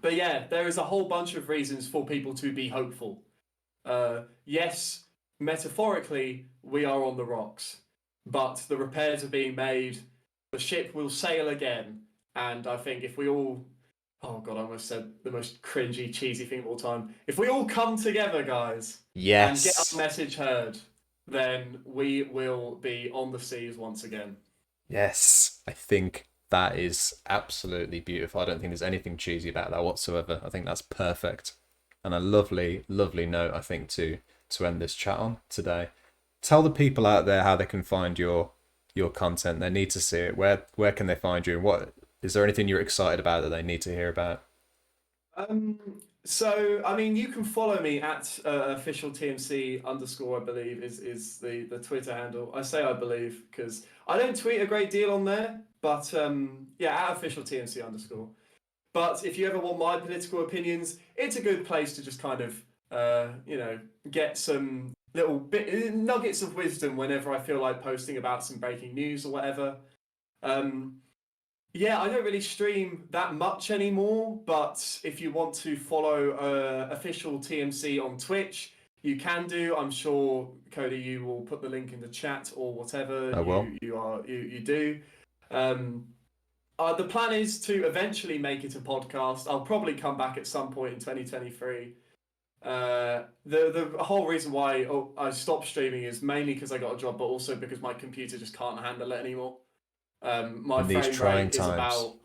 But yeah, there is a whole bunch of reasons for people to be hopeful. Yes, metaphorically we are on the rocks, but the repairs are being made. The ship will sail again, and I think if we all oh god, I almost said the most cringy, cheesy thing of all time. If we all come together, guys, and get our Yes. message heard, then we will be on the seas once again. Yes. I think that is absolutely beautiful. I don't think there's anything cheesy about that whatsoever. I think that's perfect. And a lovely, lovely note, I think, to end this chat on today. Tell the people out there how they can find your content. They need to see it. Where can they find you? What is there anything you're excited about that they need to hear about? Um, so I mean, you can follow me at official TMC underscore. I believe is the Twitter handle. I say I believe because I don't tweet a great deal on there, but yeah, at official TMC underscore. But if you ever want my political opinions, it's a good place to just kind of get some little bit nuggets of wisdom whenever I feel like posting about some breaking news or whatever. Um, yeah, I don't really stream that much anymore, but if you want to follow official TMC on Twitch, you can do. I'm sure Cody, you will put the link in the chat or whatever Oh well. you do. Um, the plan is to eventually make it a podcast. I'll probably come back at some point in 2023. The whole reason why I stopped streaming is mainly because I got a job, but also because my computer just can't handle it anymore. My In these frame trying rate is times. about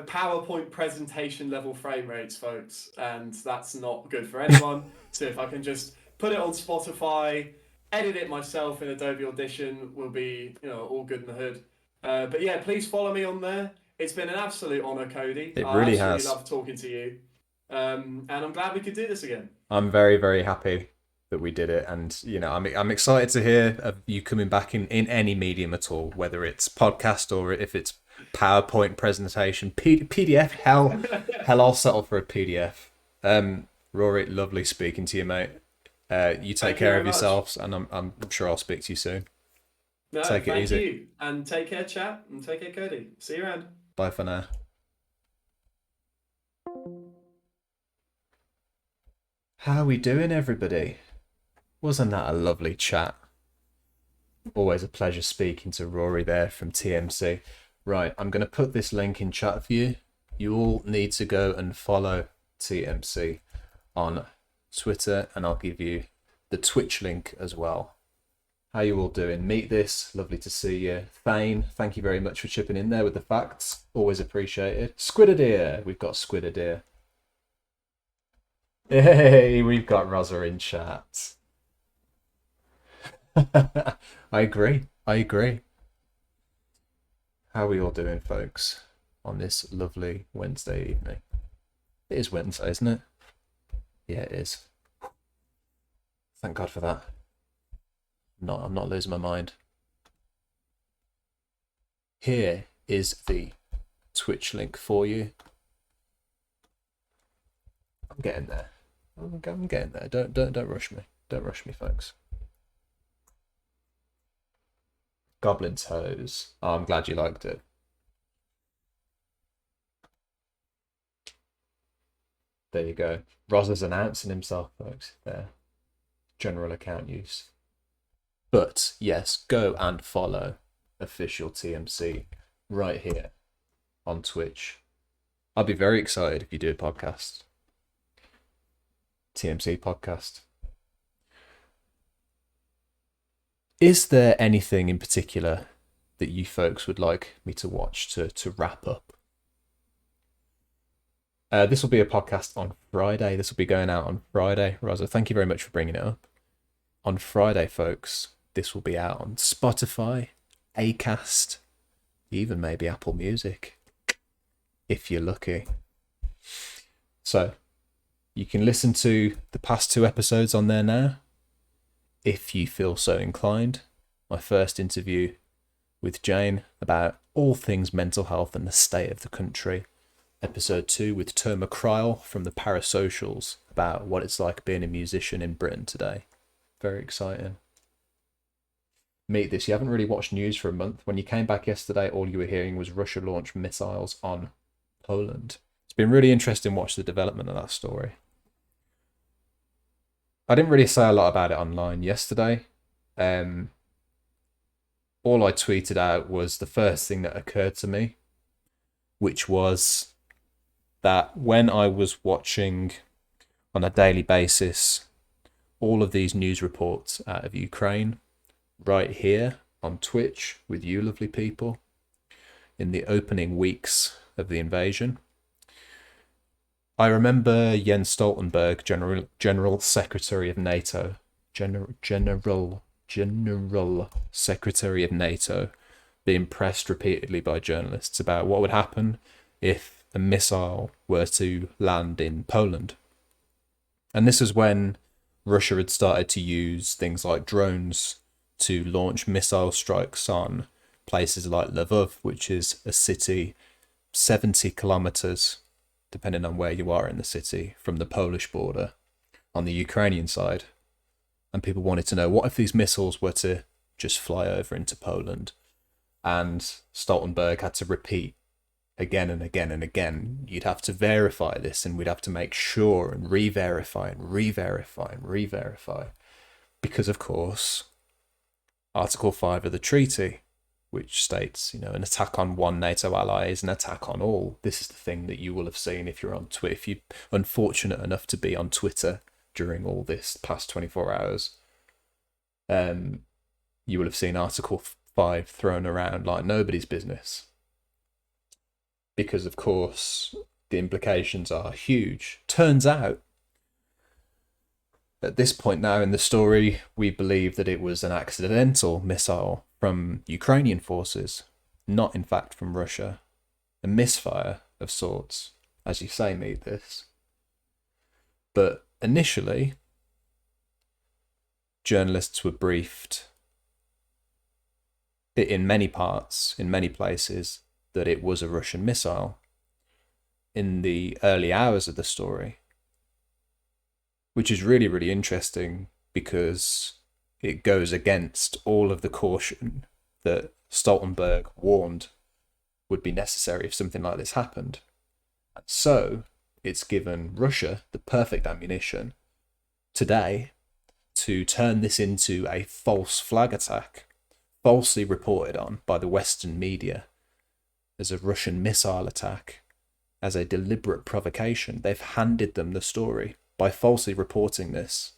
PowerPoint presentation level frame rates, folks, and that's not good for anyone. So if I can just put it on Spotify, edit it myself in Adobe Audition, we'll be all good in the hood. But yeah, please follow me on there. It's been an absolute honor, Cody. It I really absolutely has. love talking to you, and I'm glad we could do this again. I'm very, very happy that we did it, and I'm excited to hear of you coming back in any medium at all, whether it's podcast or if it's PowerPoint presentation, PDF. Hell, I'll settle for a PDF. Rory, lovely speaking to you, mate. You take Thank you care very of much. yourselves, and I'm sure I'll speak to you soon. No, Take it thank easy. you, and take care, chat, and take care, Cody. See you around. Bye for now. How we doing, everybody? Wasn't that a lovely chat? Always a pleasure speaking to Rory there from TMC. Right, I'm going to put this link in chat for you. You all need to go and follow TMC on Twitter, and I'll give you the Twitch link as well. How you all doing? Meet this. Lovely to see you. Thane, thank you very much for chipping in there with the facts. Always appreciated. Squidadeer. We've got Squidadeer. Hey, we've got Rosa in chat. I agree. I agree. How are we all doing, folks, on this lovely Wednesday evening? It is Wednesday, isn't it? Yeah, it is. Thank God for that. No, I'm not losing my mind. Here is the Twitch link for you. I'm getting there. I'm getting there. Don't rush me. Don't rush me, folks. Goblin Toes. Oh, I'm glad you liked it. There you go. Roz is announcing himself, folks. There. General account use. But yes, go and follow official TMC right here on Twitch. I'll be very excited if you do a podcast. TMC podcast. Is there anything in particular that you folks would like me to watch to wrap up? This will be a podcast on Friday. This will be going out on Friday. Raza, thank you very much for bringing it up. On Friday, folks, this will be out on Spotify, Acast, even maybe Apple Music, if you're lucky. So, you can listen to the past 2 episodes on there now, if you feel so inclined. My first interview with Jane about all things mental health and the state of the country. Episode 2 with Terma Kryl from the Parasocials about what it's like being a musician in Britain today. Very exciting. Meet this. You haven't really watched news for a month. When you came back yesterday, all you were hearing was Russia launched missiles on Poland. It's been really interesting to watch the development of that story. I didn't really say a lot about it online yesterday. All I tweeted out was the first thing that occurred to me, which was that when I was watching on a daily basis all of these news reports out of Ukraine, right here on Twitch with you lovely people, in the opening weeks of the invasion, I remember Jens Stoltenberg, General Secretary of NATO, General Secretary of NATO, being pressed repeatedly by journalists about what would happen if a missile were to land in Poland. And this was when Russia had started to use things like drones to launch missile strikes on places like Lvov, which is a city 70 kilometers, depending on where you are in the city, from the Polish border on the Ukrainian side. And people wanted to know, what if these missiles were to just fly over into Poland? And Stoltenberg had to repeat again and again and again, you'd have to verify this, and we'd have to make sure and re-verify and re-verify and re-verify. Because, of course, Article 5 of the treaty, which states, an attack on one NATO ally is an attack on all. This is the thing that you will have seen if you're on Twitter, if you're unfortunate enough to be on Twitter during all this past 24 hours. You will have seen Article 5 thrown around like nobody's business. Because, of course, the implications are huge. Turns out, at this point now in the story, we believe that it was an accidental missile from Ukrainian forces, not in fact from Russia. A misfire of sorts, as you say, Meet this. But initially, journalists were briefed in many parts, in many places, that it was a Russian missile in the early hours of the story, which is really, really interesting because it goes against all of the caution that Stoltenberg warned would be necessary if something like this happened. And so it's given Russia the perfect ammunition today to turn this into a false flag attack, falsely reported on by the Western media as a Russian missile attack, as a deliberate provocation. They've handed them the story by falsely reporting this.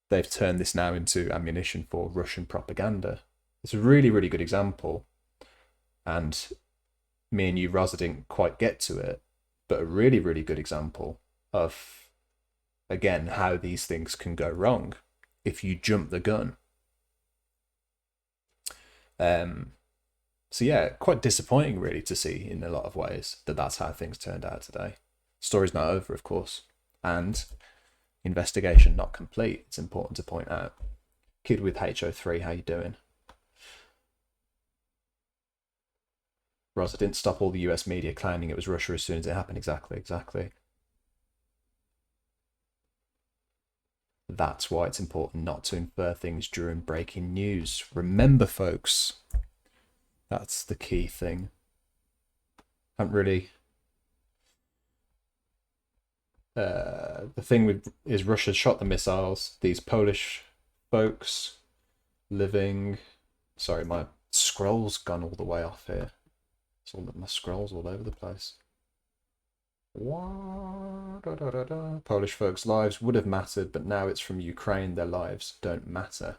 They've turned this now into ammunition for Russian propaganda. It's a really, really good example. And me and you, Raza, didn't quite get to it, but a really, really good example of, again, how these things can go wrong if you jump the gun. So yeah, quite disappointing really to see in a lot of ways that that's how things turned out today. Story's not over, of course. And, Investigation not complete. It's important to point out. Kid with HO3, how you doing? Ross, I didn't stop all the US media claiming it was Russia as soon as it happened. Exactly. That's why it's important not to infer things during breaking news. Remember, folks, that's the key thing. Haven't really... the thing is Russia shot the missiles. These Polish folks living... Sorry, my scroll's gone all the way off here. It's all my scrolls all over the place. Polish folks' lives would have mattered, but now it's from Ukraine. Their lives don't matter.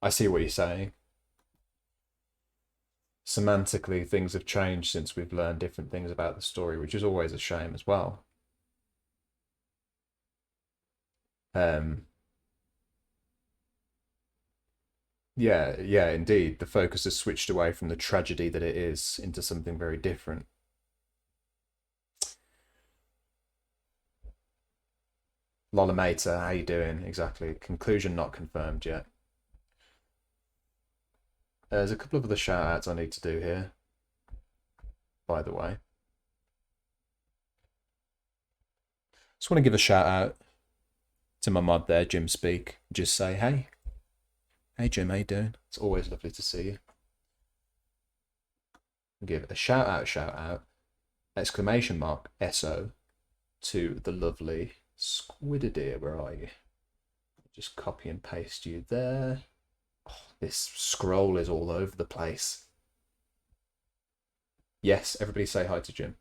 I see what you're saying. Semantically, things have changed since we've learned different things about the story, which is always a shame as well. Yeah, indeed. The focus has switched away from the tragedy that it is into something very different. Lolamater, how you doing? Exactly. Conclusion not confirmed yet. There's a couple of other shout outs I need to do here, by the way. Just want to give a shout out to my mod there, Jim Speak. Just say, hey. Hey Jim, how you doing? It's always lovely to see you. Give a shout out, exclamation mark, SO, to the lovely Squidideer. Where are you? Just copy and paste you there. Oh, this scroll is all over the place. Yes, everybody say hi to Jim.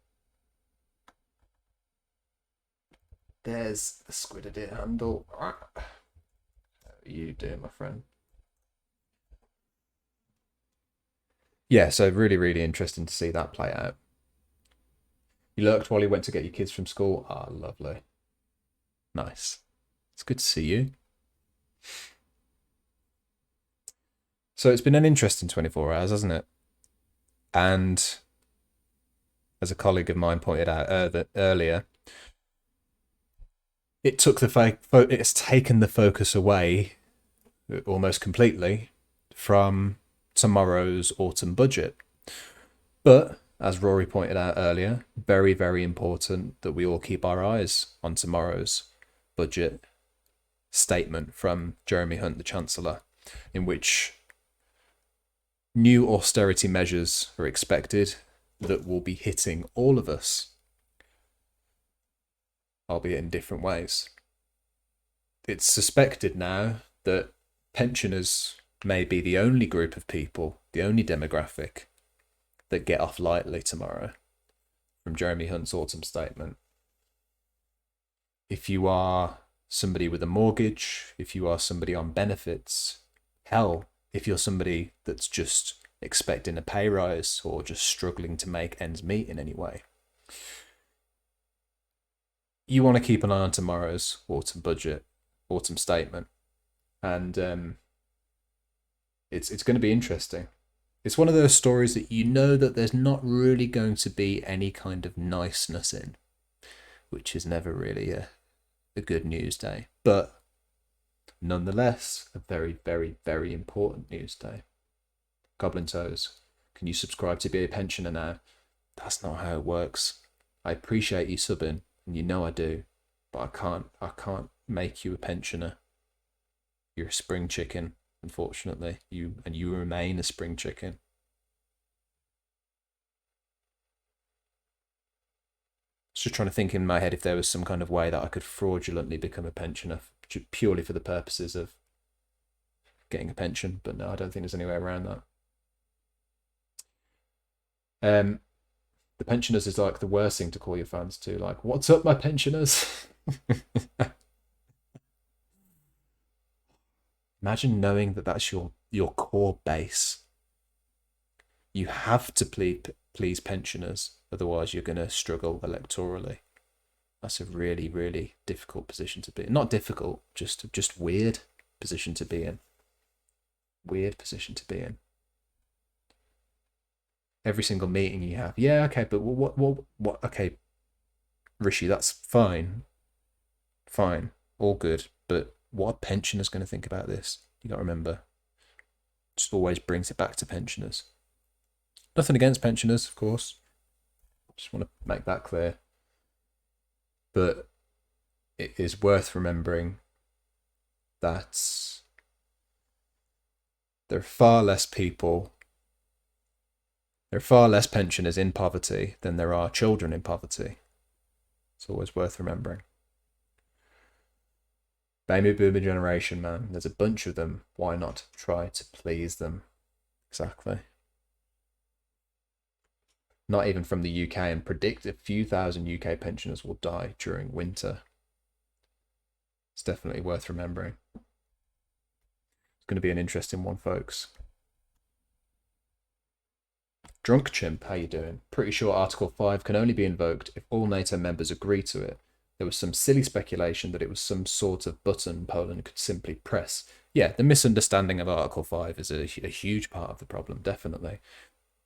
There's the Squidideer handle. How are you doing, my friend? Yeah, so really interesting to see that play out. You lurked while you went to get your kids from school. Ah, lovely. Nice. It's good to see you. So it's been an interesting 24 hours, hasn't it? And as a colleague of mine pointed out earlier, it took it's taken the focus away almost completely from tomorrow's autumn budget. But as Rory pointed out earlier, very important that we all keep our eyes on tomorrow's budget statement from Jeremy Hunt, the Chancellor, in which new austerity measures are expected that will be hitting all of us, albeit in different ways. It's suspected now that pensioners may be the only group of people, the only demographic that get off lightly tomorrow from Jeremy Hunt's autumn statement. If you are somebody with a mortgage, if you are somebody on benefits, hell, if you're somebody that's just expecting a pay rise or just struggling to make ends meet in any way, you want to keep an eye on tomorrow's autumn budget, autumn statement. And it's going to be interesting. It's one of those stories that you know that there's not really going to be any kind of niceness in, which is never really a good news day. But nonetheless, a very important news day. Goblin Toes, can you subscribe to be a pensioner now? That's not how it works. I appreciate you subbing, and you know I do, but I can't make you a pensioner. You're a spring chicken. Unfortunately, you remain a spring chicken. Just trying to think in my head if there was some kind of way that I could fraudulently become a pensioner purely for the purposes of getting a pension, but no, I don't think there's any way around that. The pensioners is like the worst thing to call your fans to. Like, what's up, my pensioners? Imagine knowing that that's your core base. You have to please pensioners, otherwise you're going to struggle electorally. That's a really difficult position to be in. Not difficult, just weird position to be in. Weird position to be in. Every single meeting you have. Yeah, okay, but what? Okay, Rishi, that's fine. Fine. all good. But what are pensioners going to think about this? You got to remember, just always brings it back to pensioners. Nothing against pensioners, of course. Just want to make that clear. But it is worth remembering that there are far less pensioners in poverty than there are children in poverty. It's always worth remembering. Baby boomer generation, man. There's a bunch of them. Why not try to please them? Exactly. Not even from the UK, and predict a few thousand UK pensioners will die during winter. It's definitely worth remembering. It's going to be an interesting one, folks. Drunk Chimp, how you doing? Pretty sure Article 5 can only be invoked if all NATO members agree to it. There was some silly speculation that it was some sort of button Poland could simply press. Yeah, the misunderstanding of Article 5 is a huge part of the problem, definitely.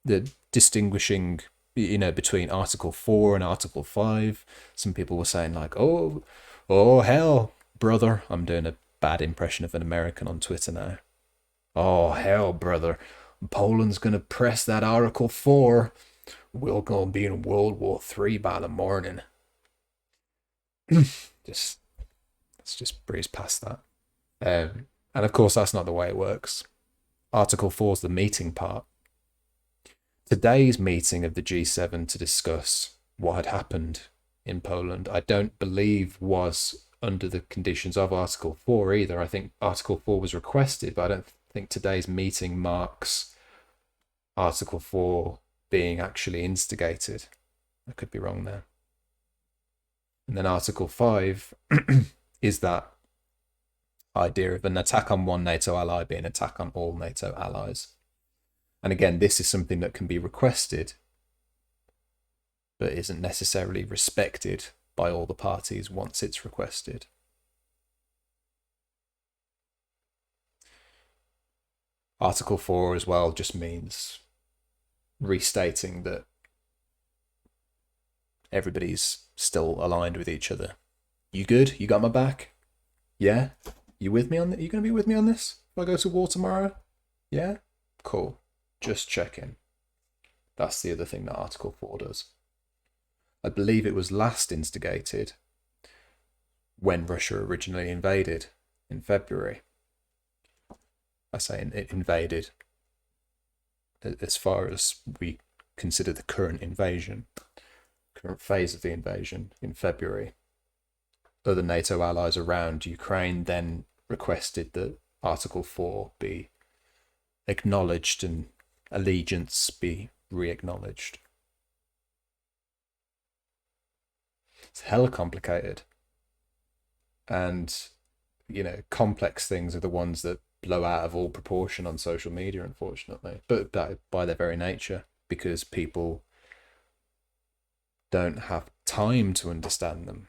The distinguishing, between Article 4 and Article 5. Some people were saying like, oh hell, brother. I'm doing a bad impression of an American on Twitter now. Oh hell, brother. Poland's going to press that Article 4. We're going to be in World War III by the morning. Let's just breeze past that. And of course, that's not the way it works. Article 4 is the meeting part. Today's meeting of the G7 to discuss what had happened in Poland, I don't believe was under the conditions of Article 4 either. I think Article 4 was requested, but I don't think today's meeting marks Article 4 being actually instigated. I could be wrong there. And then Article 5 is that idea of an attack on one NATO ally being an attack on all NATO allies. And again, this is something that can be requested, but isn't necessarily respected by all the parties once it's requested. Article 4 as well just means restating that everybody's still aligned with each other. You good? You got my back? Yeah? You with me on that? You going to be with me on this if I go to war tomorrow? Yeah? Cool. Just checking. That's the other thing that Article 4 does. I believe it was last instigated when Russia originally invaded in February. I say it invaded as far as we consider the current phase of the invasion in February. Other NATO allies around Ukraine then requested that Article 4 be acknowledged and allegiance be re-acknowledged. It's hella complicated. And, complex things are the ones that blow out of all proportion on social media, unfortunately. But by their very nature, because people don't have time to understand them.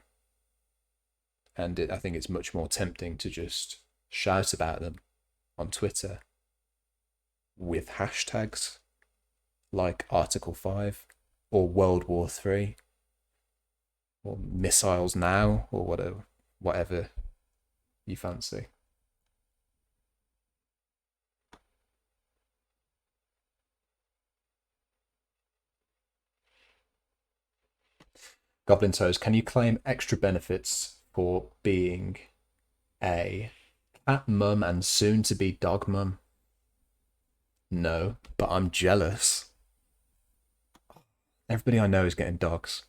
And I think it's much more tempting to just shout about them on Twitter with hashtags like Article 5 or World War III or missiles now or whatever you fancy. Goblin Toes, can you claim extra benefits for being a cat mum and soon to be dog mum? No, but I'm jealous. Everybody I know is getting dogs.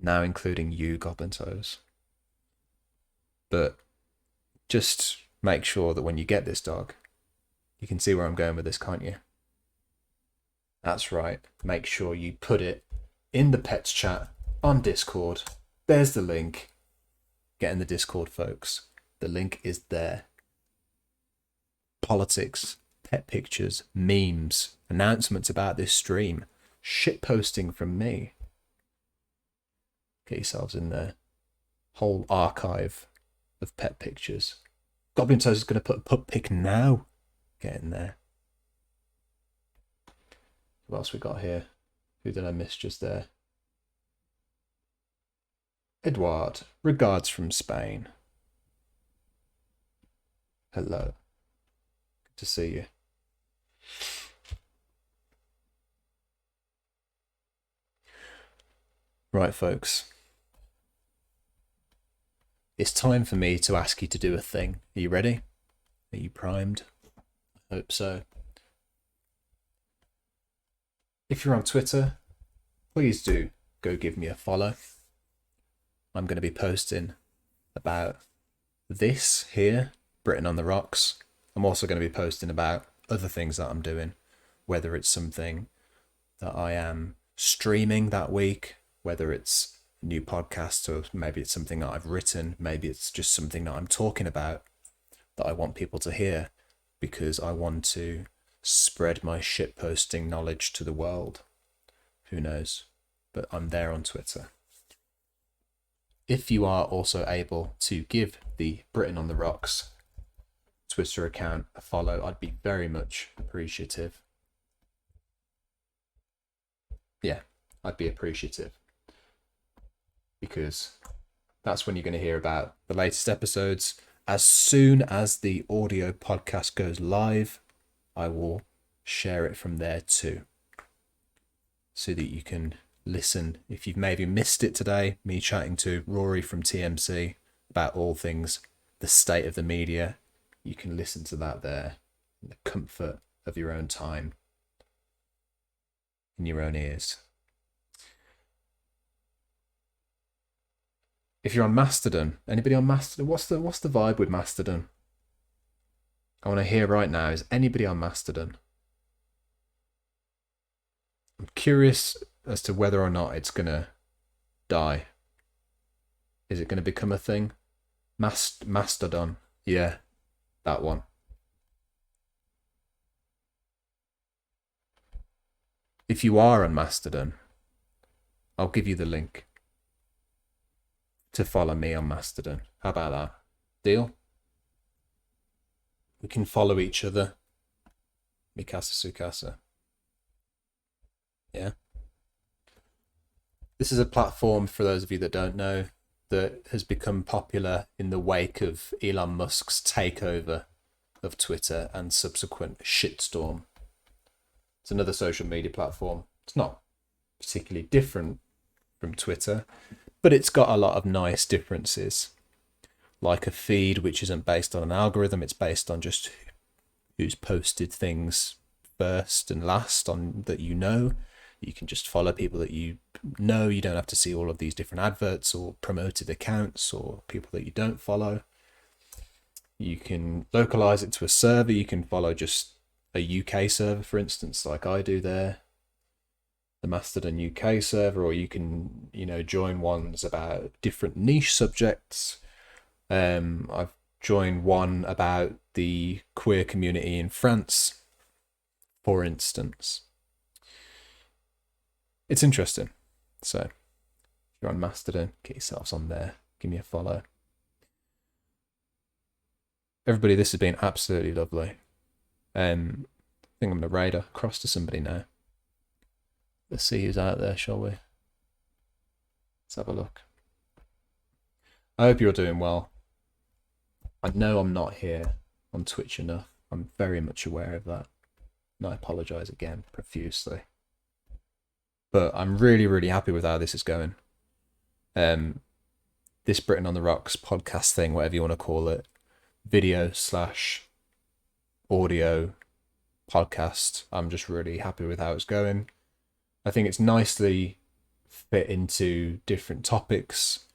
Now including you, Goblin Toes. But just make sure that when you get this dog, you can see where I'm going with this, can't you? That's right. Make sure you put it in the pets chat on Discord. There's the link. Get in the Discord, folks. The link is there. Politics, pet pictures, memes, announcements about this stream, shit posting from me. Get yourselves in there. Whole archive of pet pictures. Goblin Toes is going to put a pup pic now. Get in there. What else we got here? Who did I miss just there? Eduard, regards from Spain. Hello. Good to see you. Right, folks. It's time for me to ask you to do a thing. Are you ready? Are you primed? I hope so. If you're on Twitter, please do go give me a follow. I'm going to be posting about this here, Britain on the Rocks. I'm also going to be posting about other things that I'm doing, whether it's something that I am streaming that week, whether it's a new podcast, or maybe it's something that I've written, maybe it's just something that I'm talking about that I want people to hear, because I want to spread my shitposting knowledge to the world. Who knows? But I'm there on Twitter. If you are also able to give the Britain on the Rocks Twitter account a follow, I'd be very much appreciative. Yeah, I'd be appreciative. Because that's when you're going to hear about the latest episodes. As soon as the audio podcast goes live, I will share it from there too, so that you can listen. If you've maybe missed it today, me chatting to Rory from TMC about all things the state of the media, you can listen to that there in the comfort of your own time, in your own ears. If you're on Mastodon, anybody on Mastodon? What's the vibe with Mastodon? I want to hear right now, is anybody on Mastodon? I'm curious as to whether or not it's going to die. Is it going to become a thing? Mastodon. Yeah, that one. If you are on Mastodon, I'll give you the link to follow me on Mastodon. How about that? Deal? We can follow each other. Mikasa Sukasa. Yeah. This is a platform, for those of you that don't know, that has become popular in the wake of Elon Musk's takeover of Twitter and subsequent shitstorm. It's another social media platform. It's not particularly different from Twitter, but it's got a lot of nice differences. Like a feed which isn't based on an algorithm, it's based on just who's posted things first and last on that you know. You can just follow people that you know. You don't have to see all of these different adverts or promoted accounts or people that you don't follow. You can localize it to a server. You can follow just a UK server, for instance, like I do there, the Mastodon UK server, or you can, join ones about different niche subjects. I've joined one about the queer community in France, for instance. It's interesting. So if you're on Mastodon, get yourselves on there. Give me a follow. Everybody, this has been absolutely lovely. I think I'm going to raid across to somebody now. Let's see who's out there, shall we? Let's have a look. I hope you're doing well. I know I'm not here on Twitch enough. I'm very much aware of that. And I apologise again profusely. But I'm really, really happy with how this is going. This Britain on the Rocks podcast thing, whatever you want to call it, video/audio podcast, I'm just really happy with how it's going. I think it's nicely fit into different topics,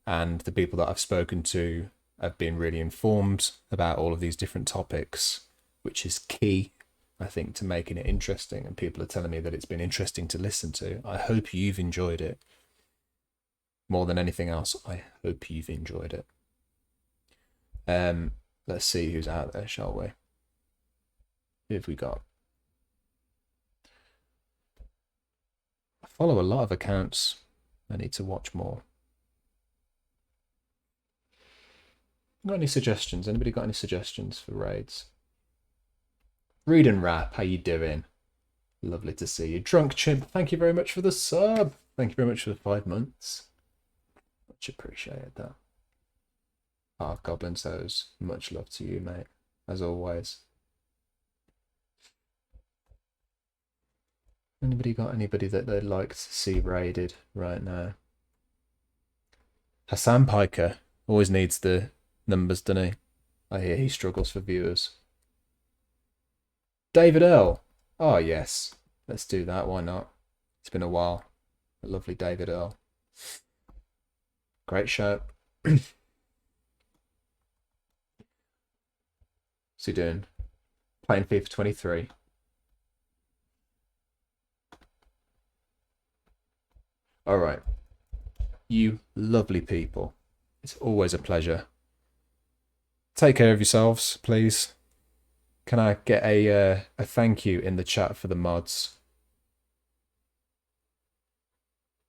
and the people that I've spoken to have been really informed about all of these different topics, which is key, I think, to making it interesting. And people are telling me that it's been interesting to listen to. I hope you've enjoyed it. More than anything else, I hope you've enjoyed it. Let's see who's out there, shall we? Who have we got? I follow a lot of accounts. I need to watch more. Got any suggestions? Anybody got any suggestions for raids? Read and Rap, how you doing? Lovely to see you. Drunk Chimp, thank you very much for the sub. Thank you very much for the 5 months. Much appreciated that. Half Goblin says, much love to you, mate. as always. Anybody got anybody that they'd like to see raided right now? Hassan Piker always needs the numbers, doesn't he? I hear he struggles for viewers. David Earl. Oh, yes. Let's do that. Why not? It's been a while. A lovely David Earl. Great show. What's he doing? Playing FIFA 23. All right. You lovely people. It's always a pleasure. Take care of yourselves, please. Can I get a thank you in the chat for the mods?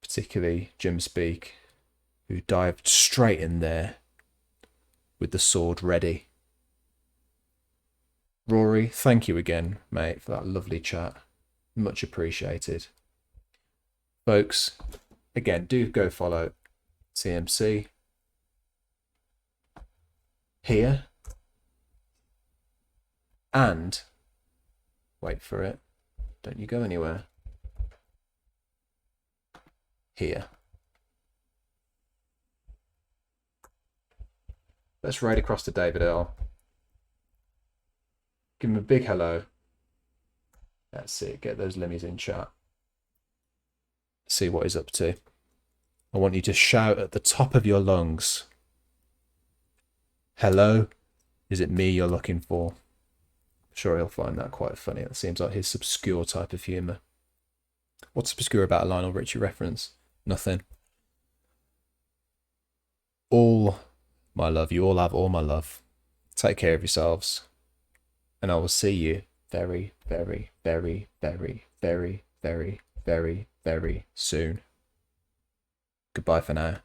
Particularly Jim Speak, who dived straight in there with the sword ready. Rory, thank you again, mate, for that lovely chat. Much appreciated. Folks, again, do go follow TMC here. And, wait for it, don't you go anywhere. Here. Let's raid across to David Earl. Give him a big hello. That's it. Get those limmies in chat. See what he's up to. I want you to shout at the top of your lungs. Hello? Is it me you're looking for? I'm sure he'll find that quite funny. That seems like his obscure type of humour. What's obscure about a Lionel Richie reference? Nothing. All my love. You all have all my love. Take care of yourselves. And I will see you very, very, very, very, very, very, very, very soon. Goodbye for now.